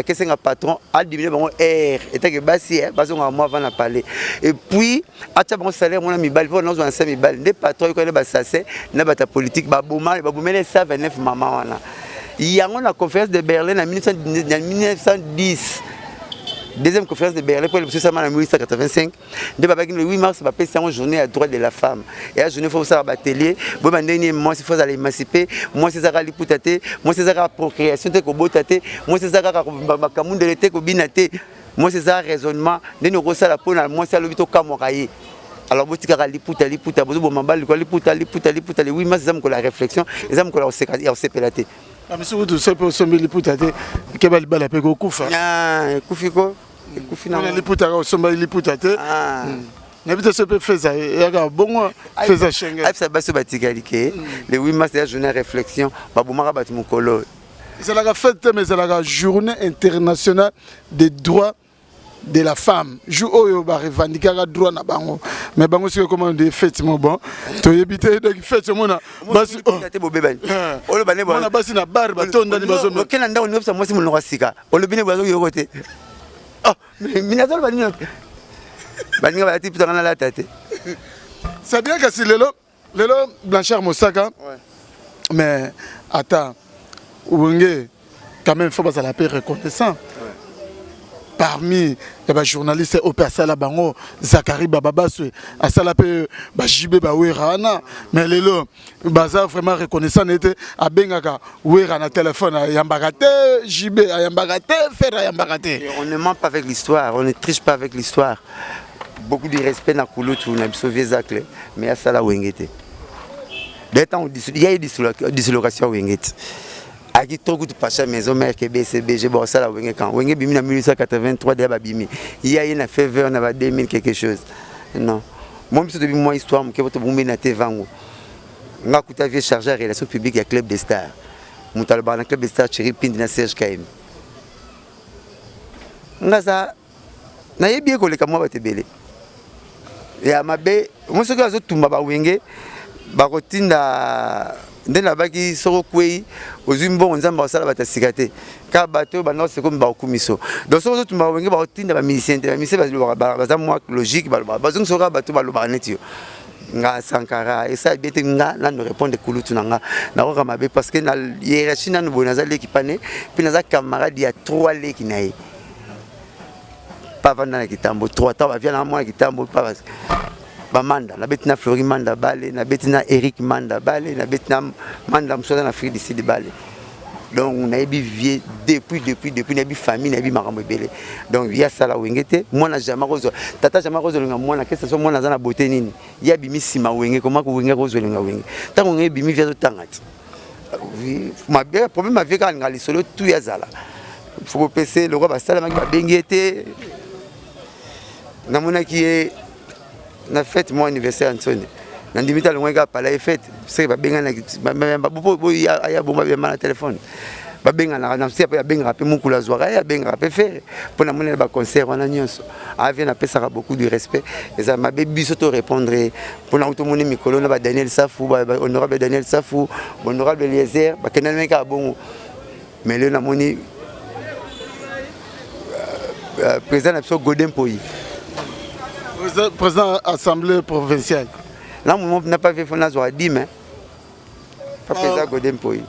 Qu'est-ce que patron a diminué mon air. Et que basi, basi on a moi avant la parler. Et puis, à ta bon salaire, mon ami bal, nous on 5000 balles. Des patrons qui connaissent bassasser, n'a pas ta politique, babouma, baboumé les 129 mamans là. Il y a une conférence de Berlin en 1910. Deuxième conférence de Berlin pour le monsieur Saman en 1885. Le 8 mars, c'est une journée à droit de la femme. Et la journée, il faut faire un atelier. Moi, il faut aller émanciper. Moi, c'est ça la liputate. Moi, c'est ça la procréation. Moi, c'est ça la camoun de l'été. Moi, c'est ça le raisonnement. Nous avons ça la peau. Moi, c'est le vito kamoraï. Alors, vous avez liputa. Oui, mais c'est ça la réflexion. C'est ça la sépélate. Ah, mais si vous savez que vous liputate, que vous avez fait Koufa. Ah, Koufiko. On a liputate, on a liputate. Ah. N'habite ce peu fait ça. Il y a bon fait ça Schengen. Ça va se batigalike. Le 8 mars, c'est la journée de réflexion. Baboumara bat mon colo. C'est la fête, mais c'est la journée internationale des droits de la femme. Jou oyo ba revendiquer droit na bango. Mais bango c'est comment des fêtes mon bon. To yebite de fête mona. Basi te bobebani. Olo bane bo. Mona basi na bar ba tonda ni bazo. Lo kena ndao nyopsa mwasi mulonga sika. Olo bine bazo yokote. Ah, minazolo bani no. Bani ba ti pitana la tête. C'est bien que c'est lelo Blanchard Mosaka. Ouais. Mais attends. Ouenge quand même faut pas la paix reconnaissant. Parmi les journalistes au Persala Bango, Zachary Bababaswe, à Salapé, Jibé Baouerana, mais les lots, Baza vraiment reconnaissant était à Bengaka, Ouerana téléphone à Yambagate, Jibé à Yambagate, Fer à Yambagate. On ne ment pas avec l'histoire, on ne triche pas avec l'histoire. Beaucoup de respect dans Kouloutou, on a sauvé Zacle, mais à Sala Wengete. Il y a une dislocation Wengete. Aki trop de pacha maison mère que BCB j'ai bossé la Wenge quand Wenge bimi en 1883 déjà bimi il y a une faveur on a 2000 quelque chose non moi je depuis moi histoire que votre bombe na tevango nga kuta vie chargé à relations publiques à club des stars mutalba na club des stars chéri pindi na Serge KM nga za na yebi ko le kamwa batebele ya mabe moi ce que azo tumba ba Wenge ba kotinda ndena baki soko kwei ozimbo nzamba osala batasikate ka bato bana se comme ba okumiso donc soko tumba Wenge ba otinda ba musicien baza moi logique ba bazong soko bato ba loba netio nga Sankara et ça bete nga na no répondre kulutu nga na ko mabe parce que na hiérarchie na no bonaza l'équipe pané puis naza camarade ya 3 leki nae pas vanda na kitambo 3 temps ba vient na moi kitambo pas Manda, na betina Flori Manda Balé, na betina Eric Manda Balé, na betina Manda Moussa en Afrique d'ici de Balé. Donc on a ébivié depuis na bi famille na bi makambo belé. Donc il y a ça la Wengete, moi na jamais rose. Tata jamais rose le moi na qu'est-ce que moi na za na beauté nini. Il y a bimi sima Wenge comment ko Wenge rose le Wenge. Tant on est bimi via tangati. Ma bien problème avec un ngali solo tout ya zala. Faut que PC le roi ba sala ba bengete. Na mona qui est na fête mon anniversaire Anthony na ndimita longwa pa la fête c'est ba benga na bo ya bomba ba na téléphone ba benga na c'est pas benga pe mukula zwara ya benga pe faire pour na mona ba concert wana nyonso avien na pesa beaucoup de respect et ça m'a biso to répondre pour na to moni mikolo na ba Daniel Safou ba honorable Daniel Safou honorable Eliezer ba kenal meka bon mais le na moni président absolu Godin Poyi président assemblée provinciale. Là, on n'a pas fait Fona Zoa Dim. Pas président Godin Poyi.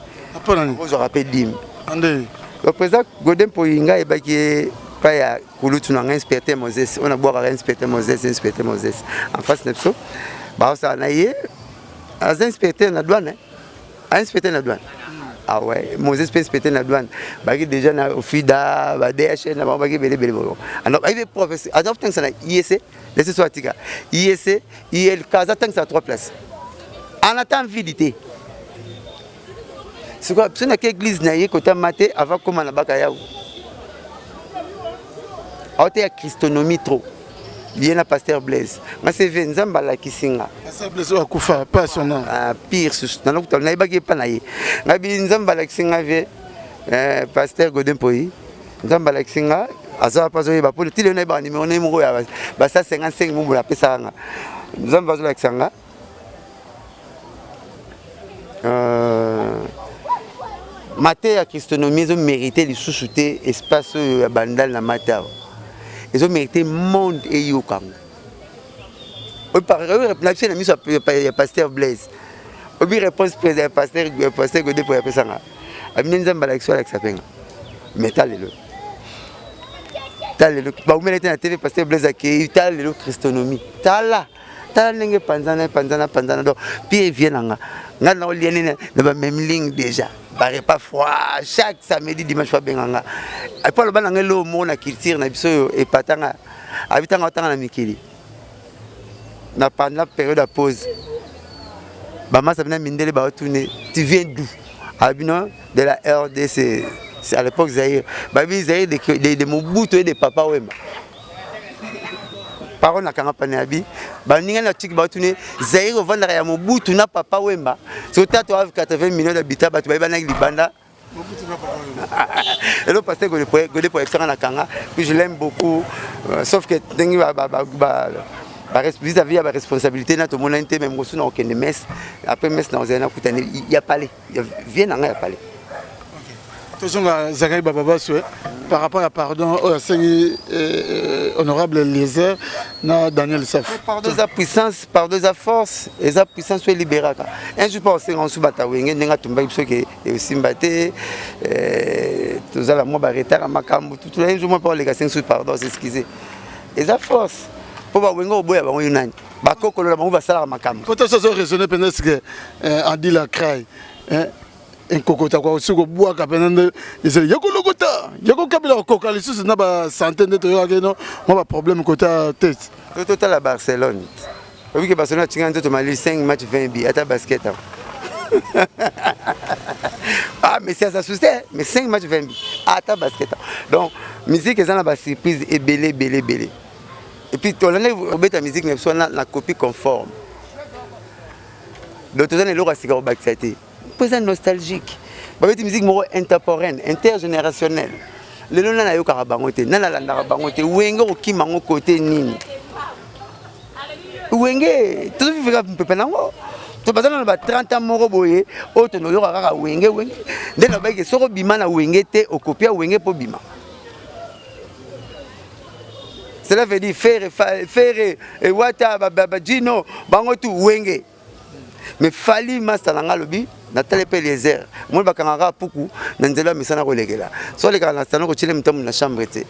On se rappelle Dim. Le président Godin Poyi, il a pas Kouloutou, on a inspecté Moses. On a boire inspecté Moses. En face de ça, ça a inspecté la douane. Inspecté la douane. Ah ouais, Moses peut inspecter la douane. Bagi déjà na FIDA, ba DHL na bagi belé. Alors, il est professeur. Alors, tant que ça na IEC, laissez soit tika. IEC, IL Casa tant que ça a 3 places. En attendant vidité. C'est quoi? C'est une église na yé côté maté avant comment na baka yaou. aote ya christonomie trop lié na pasteur Blaise nga CV nzamba la kisinga pasteur Blaise wa kufa pas son nom pire sus na lokuta na ibaki pa na ye nga bi nzamba la kisinga ve pasteur Godin Poyi nzamba la kisinga aza pas oye ba pour tile na ba numéro ya ba 155 mubu la pesa nga nzamba zo la kisinga Maté ya christonomie ils ont mérité les sous-soutés espace bandal na mata ils ont mérité monde et yokang au par réponse na miso ya pasteur Blaise au bi réponse président pasteur Godé pour appeler ça amine nzamba la kiswa la kisapenga metalelo talelo ba umelete na TV pasteur Blaise aki talelo christonomie tala ndenge panzana donc puis vient nga na oliane na ba même ligne déjà barre pas froid chaque samedi dimanche fa benganga après le bana ngelo mo na culture na biso et patanga habitanga otanga na mikili na pendant la période de pause ba masa bina mindele ba tourner tu viens d'où abino de la RDC c'est à l'époque Zaïre babi Zaïre de Mobutu et de Papa Wemba parole na kanga paneabi ba ninga na tiki ba tourner Zaïre vendre ya Mobutu na Papa Wemba so tato a 80 millions d'habitants ba ba na libanda Mobutu na Papa Wemba et le pasteur Godé pour être na kanga que je l'aime beaucoup sauf que dengi vis-à-vis de la responsabilité na to mona nte même reçu na aucun messe après messe na ozena kutane il y a parlé vient na ya parlé attention à Zagaï Baba souhait par rapport à pardon honorable Eliezer na Daniel Saf pardon sa puissance pardon sa force et sa puissance soit libérée un jour pas on se battre wenge nenga tumba biso ke simbate tous ala mo ba retard makambo tout un jour moi pas les gars sur pardon s'excuser et sa force pour ba wengo boya ba yunani ba kokolo la bango ba sala makambo peut-être ça raisonner peut-être que on dit la craie un kokota kwa suko bois kapenande ils yako lokota yako kabila koka les sous na ba centaine de toyo no moi ba problème kota tête total à Barcelone oui que Barcelone tinga nto mali 5 match 20 bi ata basket ah mais c'est ça soucié mais 5 match 20 bi ata basket donc musique ezana ba surprise et belé et puis on a beta musique ne soit la copie conforme donc on est là à cigarette baxité présent nostalgique ba beta musique mo intemporelle intergénérationnelle le lona na yo karabangote na la ndara bangote wenge okimango côté nini wenge tout vivre pepe nango to bazana na ba 30 ans moko boye oto no yo kaka wenge nde na ba ke soko bima na wenge te okopia wenge po bima. Cela veut dire faire et wata babadino bango tu wenge mais fali master nanga lobi na talepe les airs moi bakanga puku na nzela misana ko legela so le kana stano ko chile mtamu na chambre te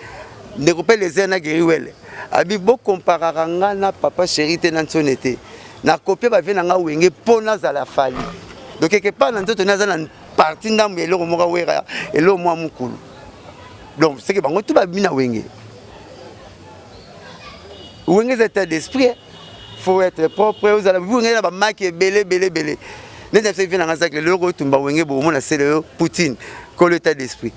ne ko pe les airs na geriwele abi bo comparanga na papa chéri te na nsonete na copie ba vena nga wenge pona za la fali donc quelque part na nzoto na za na partie ndambu eloko moka wera elo mwa mukulu donc c'est que bango tu ba bina wenge wenge état d'esprit faut être propre vous allez vous ngela ba marque belé n'est pas vient dans ça que le logo tumba wenge bo mona c'est le Poutine que l'état d'esprit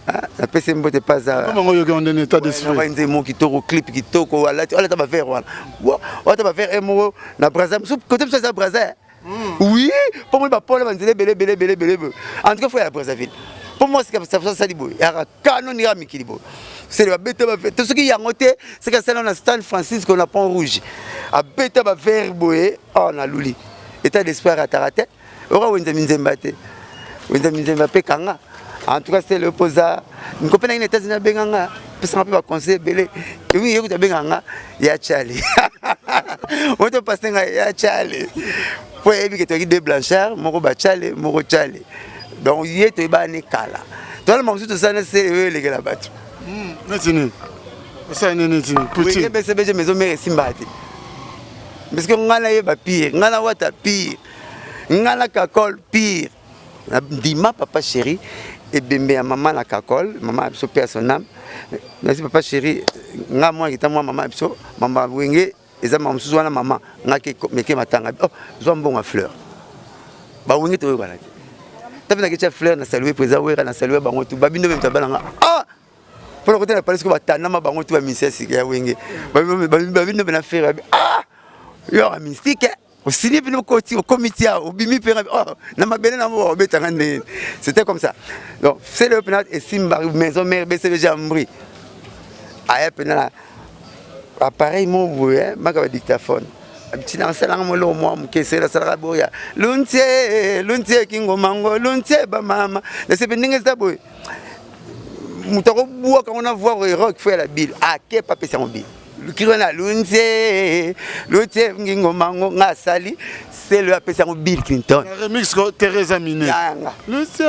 ah la PC mbote pas ça comment yo on état d'esprit on va nze mo kitoko clip kitoko ala ta ba faire wana wa ta ba faire mo na Brazza côté ça Brazza oui pour moi ba pole banzele belé en tout cas faut à Brazzaville pour moi c'est comme ça libo ya canon ya mikilibo c'est le bête ba tout ce qui y a ngoté c'est que c'est dans San Francisco na Pont Rouge a bête ba faire boé on a luli état d'espoir à tarate ora wenza minzembate kanga en tout cas c'est l'opposant une copine na États-Unis benganga pesa pa conseil belé et oui yekuta benganga ya chali on te passe nga ya chali pour éviter que tu de blanchard moko ba chali moko chali donc il est ba ne kala toi le mamsu tout ça c'est les gars là-bas Netini. Ça n'est netini. Oui, mais c'est bien maison mais simbati. Parce que ngana yeba pire, ngana wata pire. Ngana kakol pire. Dima papa chéri et bembe à maman la kakol, maman abso père son âme. Merci papa chéri, nga moi qui ta moi maman abso, maman wenge eza maman sous wana maman, nga ke meke matanga. Oh, zo mbonga fleur. Ba wenge to yokala. Ta bina ke fleur na saluer président wera na saluer bango tout babino même tabala nga. Ah Pour le côté, la police, on va t'en avoir bango tout à misère, c'est qu'il y a wenge. Babino ben affaire, ah, il y a un mystique. Au cinéma, au côté, au comité, au bimi, oh, n'a ma belle amour, c'était comme ça. Donc, c'est le penat et Simba, maison mère, BCV Jambri. Aïe, penat, appareil, mon boué, ma dictaphone. Tina sala ngolo mo mkesela sala boya luntie kingo mango luntie ba mama na se bendinga za boy mutako bua ka on a voir rock faire la bille a ke pa pesa mon bille kirona luntie kingo mango ngasali c'est le pesa mon Bill Clinton remix Teresa Miné luntie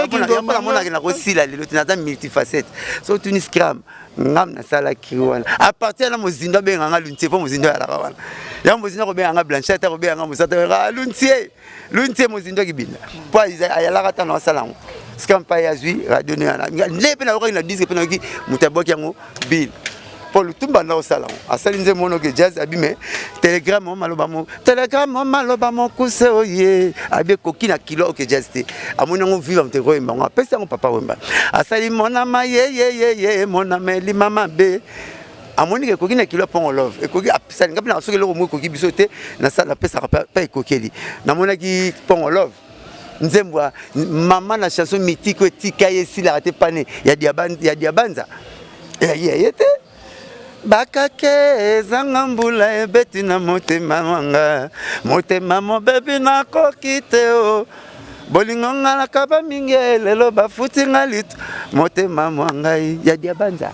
kingo mango na ko sila le tinata multifacette so tuni scram ngam na sala kiwana à partir de mozindo benga luntie po mozindo ya la kawana ya mozindo ko benga blanchette ko benga mosata luntie mozindo kibinda po ayala kata na sala ngo scam pa ya zui radio na lepe na ko na disque pe na ki mutaboki yango bill pour le tout banda au salon à salinze mono que jazz abime telegram maloba mo kuse oye abe koki na kilo que jazz te amona ngo vivre am te ko emba ngo pesa ngo papa wemba asali mona ma ye mona meli mama be amoni ke koki na kilo pon love e koki apesa ngapi na soki loko mo koki bisote na sala pesa pa ekokeli na mona ki pon love nzembwa mama na chanson mythique tika yesi la te pané ya diabanza yete bakake zangambula ebeti na motema wanga motema mo bebi na kokite o bolingo ngala kaba mingi lelo bafuti ngalitu motema mwanga ya diabanza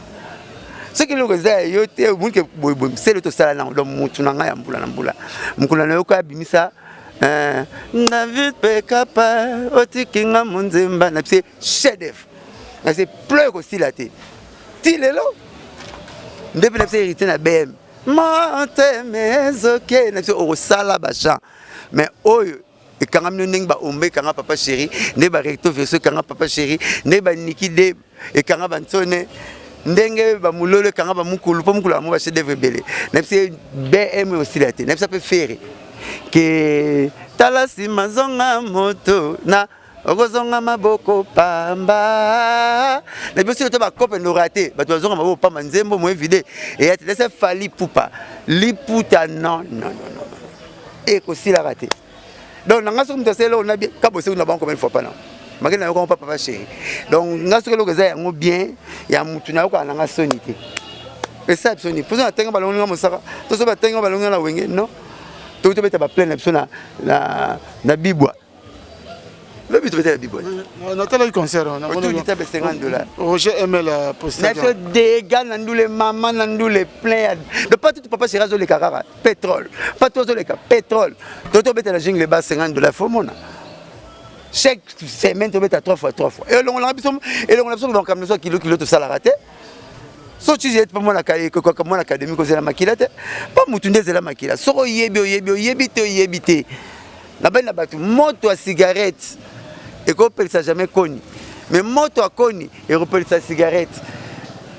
soki loko za yote munke boybo selo to sala na ndo mutu na ngaya mbula mukula na yoko abimisa na vite pe kapa otikinga munzemba na pse chef na se pleu ko silate ti lelo depuis la hérité na BM monte mezoke na o sala bacha mais oyo e kanga mneng ba ombe kanga papa chéri ne ba recto verso kanga papa chéri ne ba niki de e kanga bantone ndenge ba mulolo kanga ba mukulu po mukulu mo ba chef d'œuvre belé na pse BM aussi la té na pse peut faire que talasi mazonga moto na okozonga maboko pamba na biso to ba kope no raté ba to zonga maboko pamba nzembo mo évité et ya laisse fali poupa liputa non et ko si la raté donc nanga so mto selo na bien ka bosse na banko une fois pas non makina yo ko papa chéri donc nga so ko za yango bien ya mutu na ko nanga sonité et ça soni pour ça tenga balonga nga mosaka to so ba tenga balonga na wenge non to beta ba plein na bibwa. Le but de la Bible. On a tel concert. On a $50. Roger aimait la posture. Mais des gars, les mamans, les pleins. De pas tout papa c'est raso les carara. Pétrole. Pas tout les cas. Pétrole. Toto bête la jungle les bas $50. Faut mon. Chaque semaine tu bête à 3 fois. Et on a besoin donc comme ça kilo tout ça la raté. So tu dis pas moi la comme moi l'académie que c'est la maquilla. Pas mutunde c'est la maquilla. So yebite. La belle la batu moto à cigarette. Et qu'on peut ça jamais connu. Mais moto à connu et on peut ça cigarette.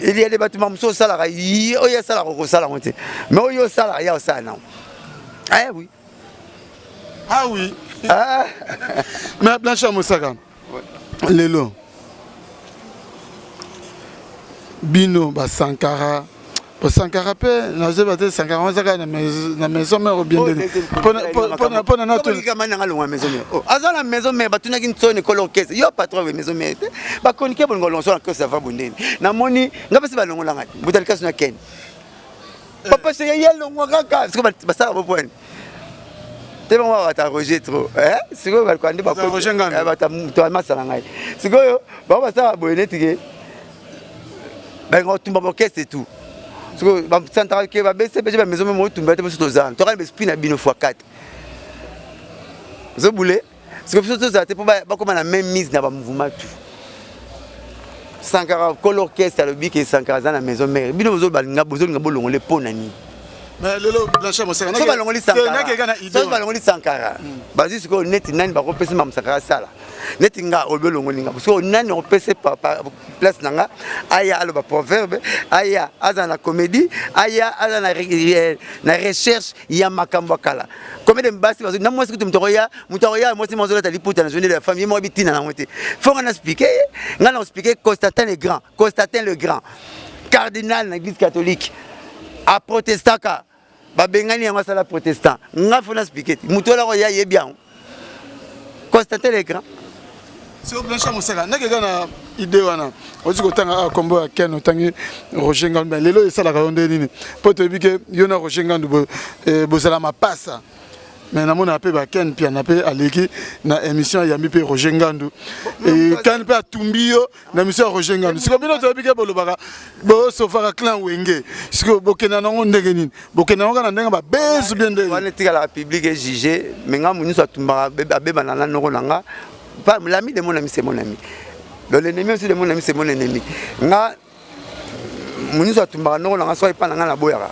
Il y a des bâtiments qui sont salariés, il y a salariés qui sont mais il y a salariés qui sont ah oui. Ah oui. Ah. Mais Blanchard Moussaka. Lelo. Bino ba Sankara. Sankara pe na zebate Sankara zaka na maison mère bien de pona na to kama na ngalo maison mère oh azala maison mère batuna kintsone kolokese yo patron maison mère ba konike bon ngolonso na ko ça va bondeni na moni ngaba se balongo langa butali kaso na ken papa c'est yelo ngaka parce que ba ça ba point te ba wa ta Roger trop c'est quoi ba kwandi ba ko Roger ngana ba ta to masala ngai c'est quoi ba ça ba bonetike ba ngotumba bokese et tout. Parce que central qui va baisser, la maison même tu vas te mettre aux ans. Tu auras l'esprit na bino fois 4. Vous voulez? Parce que surtout ça, tu peux pas comme la même mise dans le mouvement tout. Sankara, l'orchestre, le bic et Sankara dans la maison mère. Bino vous balinga, vous avez bolongo les ponani. mais lelo Blanchard Mosaka so balongoli Sankara bazi siko neti nani bakopesa Sankara sala neti nga obelongoli nga parce que nani opesa place nanga aya aloba proverbe aya azana comédie aya azana na recherche ya makambo kala comédie mbasi bazo na mwasi kutu mtoya mwasi mozola taliputa na journée de la femme yemo bitina na mwete faut nga expliquer nga na expliquer Constantin le Grand cardinal na l'église catholique a protestaka babengani yango sala protestant nga fona expliquer mutola ko ya yebian Constantin le Grand c'est Blanchard Mosaka nakeka na idée wana ozi kotanga kombo ya Ken otangi Roger Ngandu lelo esala ka onde nini poto bike yona Roger Ngandu bozala mapasa mais namona pe ba Ken pia na pe aleki na émission ya mi pe Roger Ngandu et Ken pe atumbio na émission Roger Ngandu siko bino to bike bolobaka bo sofaka clan wenge siko bokena nango ndenge nini bokena nango na ndenga ba bezu bien de wana tika la public est jugé mais nga muniso atumbaka beba na noko nanga l'ami de mon ami c'est mon ami l'ennemi aussi de mon ami c'est mon ennemi nga muniso atumbaka noko nanga so ipa nanga na boyaka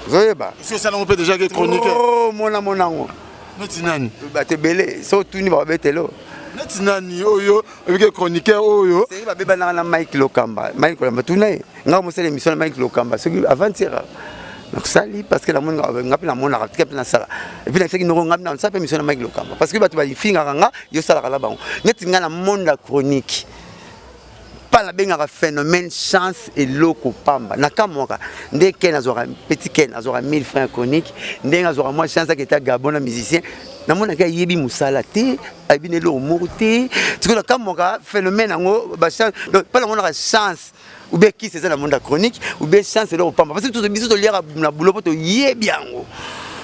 zoyeba est-ce que ça n'on peut déjà que chroniqueur oh monango notinani bate belé so tuni ba betelo notinani oyo avec chroniqueur oyo c'est ba beba na Mike Lokamba tunaye nga mo c'est l'émission de Mike Lokamba ce qui avant-hier donc ça li parce que la monde ngapi na mona ngapi na sala et puis na feki no ngapi na ça permission na Mike Lokamba parce que ba tu ba finga nga yo sala kala bango neti nga na monde la chronique pas la benga phénomène chance et loko pamba nakamoka ndé ken azora petit ken azora 1000 francs chronique ndé azora moi chance qui était gabon musicien na mona ka yebi musala te abine lo morté tu ko nakamoka phénomène ngo ba chance pas la mona chance ou bien qui c'est ça la monde chronique ou bien chance et loko pamba parce que tout biso to lire na boulot to yebi yango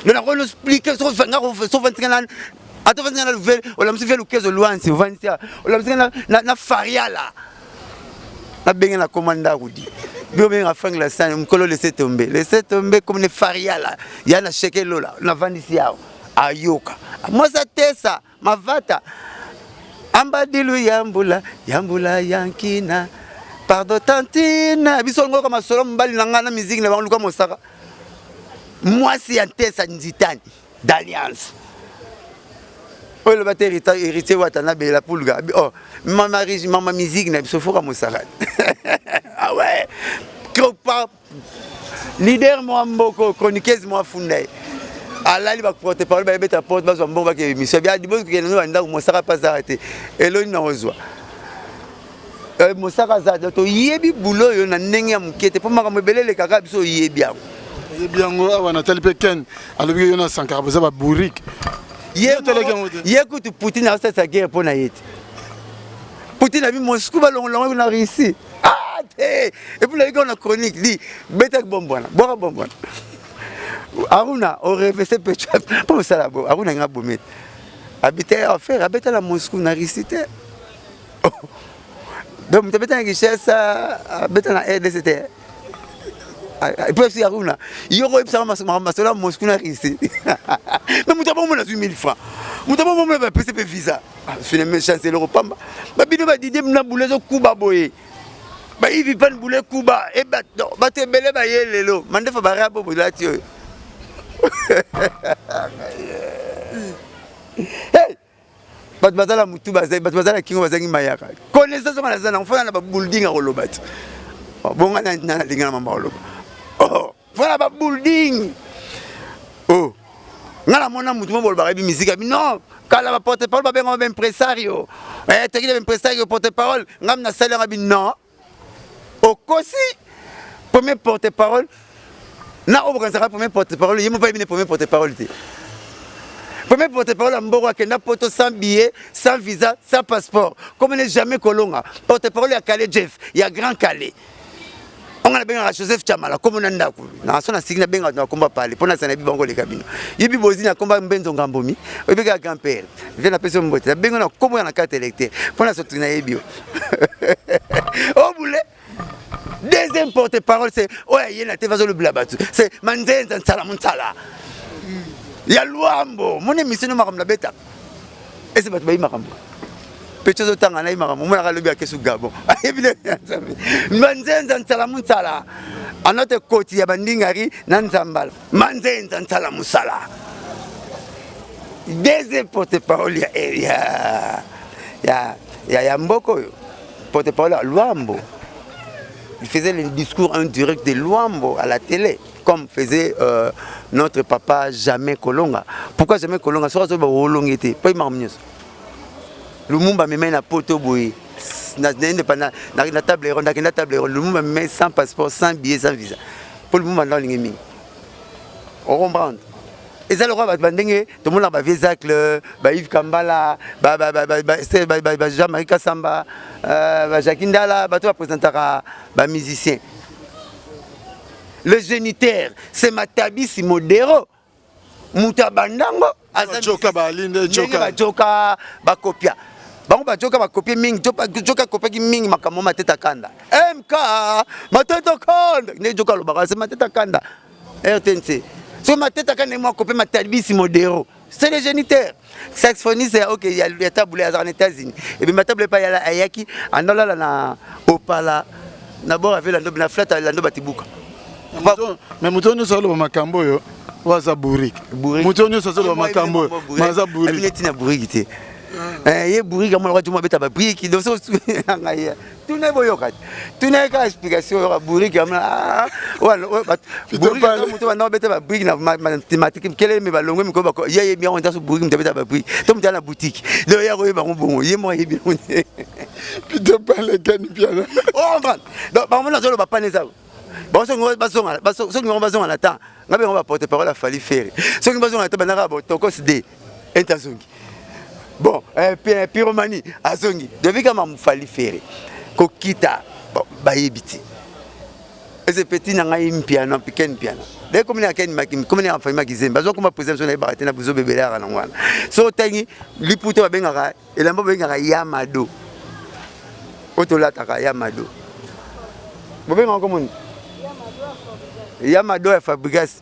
donc on explique so 25 ans attends 25 ans nouvelle on l'a fait le 15 loin c'est 20 on l'a fait na faria là na benga na commanda rudi bio benga fang la sana mkolo laisser tomber comme ne faria là ya na cheke lola na vandisi yao ayoka moi ça tesa mavata ambadilu yambula yankina pardon tantina biso ngo kama solo mbali nanga na musique na bango Mosaka moi c'est en tesa nzitani d'alliance oh le batteur héritier watana bela pulga oh maman musique na biso foka Mosaka ah ouais pas leader moi mboko chroniqueuse moi fundai alali ba porte parole ba beta porte ba zo mbongo ba ke émission bia dibo ke no banda Mosaka pas arrêté eloni na ozwa Mosaka za to yebi bulo yo na ndenge ya mukete po makambo belele kaka biso yebi yango awa na tali pe Ken alobi yo na Sankara boza ba bourrique Écoute, Poutine a fait sa guerre pour Naït. Poutine a mis Moscou, on a réussi. Ah, et puis là, on a chronique, dit, bêta bonbonne, boire bonbonne. Aruna aurait fait ce petit peu, pour ça là, Aruna n'a pas boumé. Habiter à faire, habiter à Moscou, on a réussi. Donc, tu as besoin de richesse, habiter à RDCT. Et puis aussi Aruna, il y aura eu ça à Moscou na réussi. Mais nous avons 1000 francs. Nous avons un PCP visa. Finalement chance le pamba. Ba bino ba didi na boule zo kuba boye. Ba ivi pan boule kuba e ba non, ba te belé ba yelelo. Mande fa ba rabo bola ti. Hey! Bat bazala mutu bazai, bat bazala kingo bazangi mayaka. Connaissance on a zana, on fait na ba building a rolobat. Bon na linga na mamba roloba. Oh, voilà ba building. Oh. Ngala mona mutu mo bolba bi musique abi non, kala ba porte parole ba benga ba impresario. Te ki ba impresario porte parole, ngam na salaire abi non. Au kosi premier porte parole na obransaka premier porte parole, yemo pa bi premier porte parole te. Premier porte parole à Mboro Kenda poto sans billet, sans visa, sans passeport. Comme on n'est jamais colonga. Porte parole à Calais Jeff, il y a Grand Calais. On a bien Joseph Chamala, comme on a dit. Na son asigna bien na combat parler. Pour na sana bi bango le kabino. Yibi bozi na combat mbenzo ngambomi. Obi ga grand-père. Vient la personne mbote. Ben na comme on a carte électeur. Pour na sotu na yebio. Oh boule. Deuxième porte-parole c'est ouais, il y a la tévazo le blabatu. C'est Manzenza Salamunsala. Ya Luambo, mon émission maram la beta. Et c'est pas toi marambo. Petit autant na marambo, mon la lobi akesu gabon. Manzenza Salamunsala. à notre côté ya bandingari nanzambala manzenza nsala musala deuxième porte-parole ya Mboko porte-parole à Luambo. Il faisait le discours en direct de Luambo à la télé, comme faisait notre papa Jamais Kolonga. Pourquoi Jamais Kolonga? Soit ça va était pas marmieux. Lumumba me met na poto boy. Na table ronde, na table ronde. Lumumba me met sans passeport, sans billet, sans visa. Pour Lumumba dans l'ingémi. On comprend. Et ça le roi va bandenge, tout le monde va Vézacle, va Yves Kambala, va Jean-Marie Kassamba, va Jacques Ndala, va tout présenter va musicien. Le géniteur, c'est Matabisi Modero, Mouta Bandango, Joka Balinde, Joka Bakopia. Bango ba joka ba copie mingi joka copie mingi makamo mateta kanda MK mateta kanda ne joka lo ba c'est mateta kanda RTNC. So ma tête quand moi coupé ma Matabisi Modero, c'est le géniteur. Saxophoniste, ok, il y a le taboulet aux États-Unis. Et puis ma table pas y a la ayaki, en là na opala, d'abord avec la flat la no batibuka. Mais mouton nous solo makambo yo, waza bourrique. Mouton nous solo makambo, waza bourrique. Il est bourrique. Eh bourrique comme le roi du mois beta bourrique, donc tout n'est pas yokat. Tout n'est qu'à explication sur bourrique comme là. Ouais, bourrique comme on beta bourrique na mathématique quel est mes ballons mais comme il y a bien on est sur bourrique beta bourrique. Tom dans la boutique. Donc il y a quoi bon, il est moi bien. Puis de pas les gars bien. Oh man. Donc par moment on va pas les ça. Bon ceux qui vont besoin en attend. On va porter parole à Fali Ferry. Ceux qui besoin en attend na ba tokos de Interzongi. Bon, pyromanie, azongi. Depuis quand m'a fallu faire, kokita, baïbiti. Et ce petit n'a pas eu piano, piqué piano. Dès que comme il a fait ma guisée, parce que ma position est baratée, n'a besoin de bébé à l'anouane. So tangi, l'hypothèse va bien et la mobile à Yamado. Autolataka Yamado. Vous voyez comment Yamado est Fabrigas.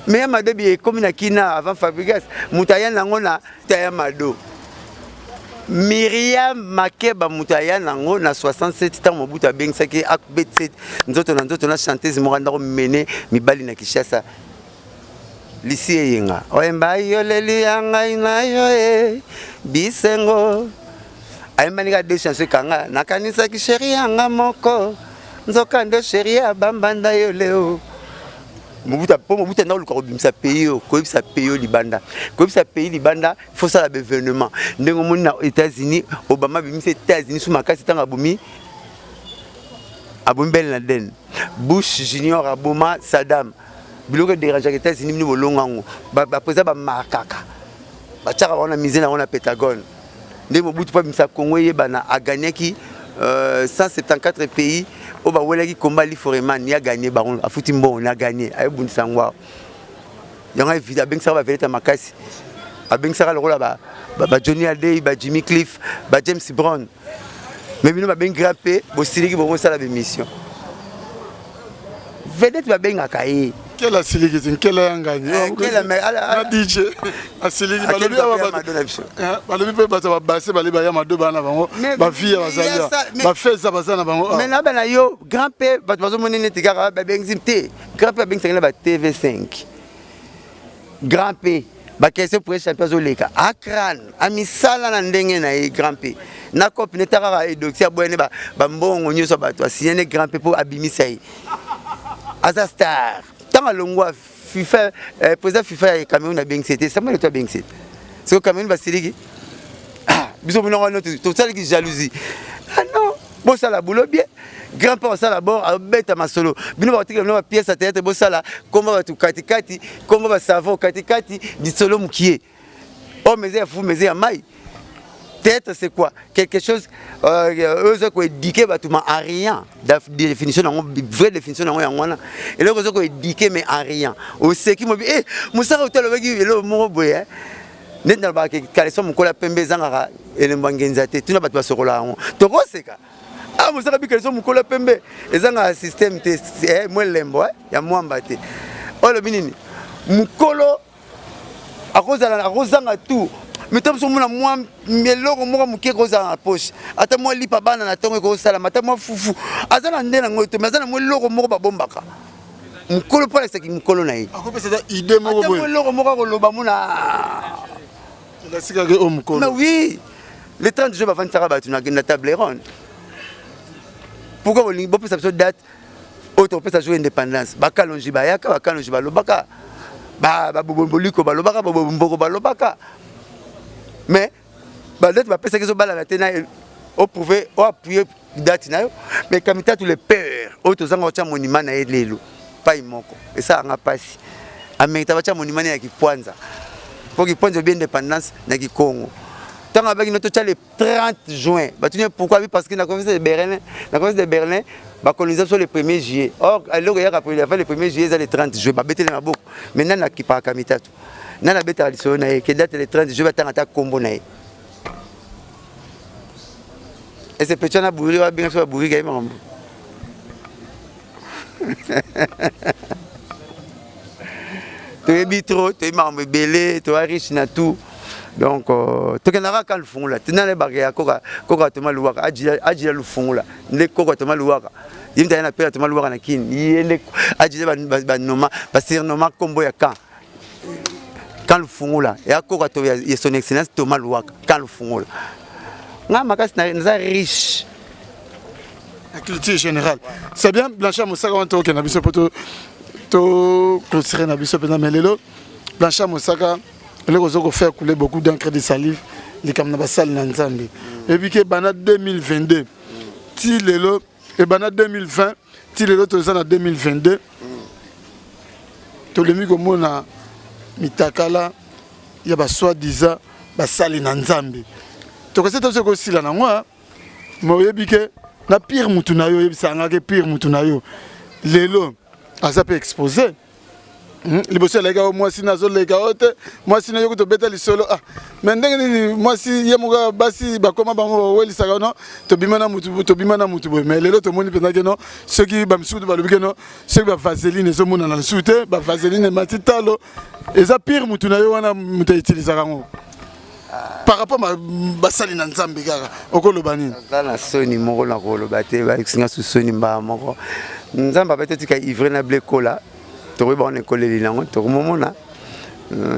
Mais Yamado est comme une kina avant Fabrigas. Moutayan Langona, Yamado. Myriam Makeba Moutayan Lango, na 67 ans, Mobuta Bengsaki, Akbetset, nous autres, chanteuse Moranda mené, Mibali na Kishasa. Lisi Yenga. Oemba Yoleli Yanga Inayo, Bisengo. Aimaniga de chansons Kanga, Nakanisa Kisheri Yanga Moko, Nzokando Sheri Abambanda Yoleo. Mobuta na luka bimisa pays ko bimisa pays libanda ko bimisa pays libanda faut ça l'événement ndengo mona aux États-Unis Obama bimisa États-Unis sous makasi tanga bumi abombe Ben Laden Bush Junior aboma Saddam biloko déranger les États-Unis ni bolongango ba président ba makaka ba tchaka wana misé na wana Pentagone ndengo Mobutu pa bimisa Congo yebana a gagné qui 174 pays. Au bas où il y a combat l'Iforeman, il a gagné, baron, a foutu bon, il a gagné, a eu bon sang. Il y a évidemment Ben Sarah va venir à Makassi, a Ben Sarah le rôle là-bas, Johnny Hallyday, Jimmy Cliff, James Brown. Mais nous va bien grimper, pour Sylvie qui va faire la mission. Vedette va bien gagner. Quelle a Sylvie, quelle a gagné? Quelle a DJ, a Sylvie, va le faire passer, va le faire ma deux bana bango, ma fille va salir, ma fille ça va salir bango. Mais là ben là yo, grand-père, va te montrer une tigara, va bien zimter, grand-père bien ça va TV5, grand-père, va question pour les champions oleka, Akran, amisala na ndenge na grand-père, na copine tara et docteur boyne ba mbongo nyoso ba toi, si un grand-père pour abimisai, Azastar. Tant à l'ongwa FIFA, président FIFA et Cameroun a bien c'était, ça m'a le toi bien c'est. C'est au Cameroun va se dire, ah, bisous mon nom tout ça qui jalousie. Ah non, bon ça la boulot bien. Grand-père ça la bord à bête à ma solo. Bino va tirer une pièce à théâtre bon ça là, comment va tout kati, comment va savon kati du solo moukié. Oh mais c'est fou mais c'est maille. Théâtre c'est quoi? Quelque chose eux qui éduqué bâtiment à rien. Définition vraie définition dans et là eux qui éduqué mais à rien. Au ce qui me dit eh Moussa hôtel avec le mot boy net na ba ke kaleso mon kola pembe zangara et le mbangenzate tu na ba se rola to ko seka ah Moussa ka bi kaleso mon kola pembe ezanga système te moi lembo ya mwamba te oh le binini mukolo akozala akozanga tout mais tam so mona moi meloko moko muke ko za na poche ata moi lipa bana na tongo ko sala mata moi fufu azana ndena ngoto mais azana moi loko moko babombaka mukolo pala saki mukolo na ye akopesa idée moko boye ata moi loko moko ko loba mona la sika ke o mukolo mais oui les 30 jours avant Sarah batu na table ronde pourquoi on lingi bopesa so date auto pesa jour indépendance bakalonji bayaka bakalonji balobaka ba boboliko balobaka bobomboko balobaka mais ba date ba pesa kezo bala la tena au prouver au appuyer date na yo mais kamita tous les peurs auto zanga cha monument na elelo pas imoko et ça nga pasi ameta ba cha monument ya kipwanza pour kipwanza bien indépendance na kikongo tant avec notre le 30 juin pourquoi parce que la conférence de Berlin va coloniser sur le 1er juillet. Or, alors il y a le 1er juillet, c'est le 30 juillet. Bah, bête les mabou. Maintenant, na qui part kamita tout. Nana bête à l'issue, na qui date le 30 juillet, va t'en combo na. Et c'est petit na bourri, va bien sur bourri gagne mambo. Tu es bitro, tu es mambo belé, tu es riche na tout. Donc, tu as quand le fond là, tu n'as pas de coca, tu m'as loué, adjila le fond là, les coca tu m'as loué. Il y a un appel, tu m'as loué à Kin, il y a adjila noma, parce que noma combo ya quand le fond là, et à coca tu as son excellence, tu m'as loué quand le fond là. Non, ma casse n'est riche. La culture générale. C'est bien, Blanchard Moussaka, on t'a n'a pas to clôturer na biso pendant melelo. Blanchard Moussaka les gens faire couler beaucoup d'encre de salive les camarades basal na nzambe et puis que bana 2022 ti lelo et bana 2020 ti lelo to za na 2022 to le mi ko na mitakala ya ba soi-disant basali na nzambe to ko seto ko sila na ngwa mo yebi ke na pire mutu na yo yebisa ngake pire mutu na yo lelo aza pe exposé. Les bosses les gars moi si nazo les gars moi si nayo to beta li solo ah mais ndenge moi si yemuga basi ba koma bango weli saka non to bimana mutu mais les autres moni pendant que non ceux qui ba msudu ba lobike non ceux qui ba vaseline zo mona na soute ba vaseline matitalo et ça pire mutu na yo wana muta utiliser kango par rapport à basali na nzambe kaka okoloba nini na soni moko na koloba te ba singa su soni mba moko nzamba peut-être ka ivre na blekola tu vois on est collé les langues tu vois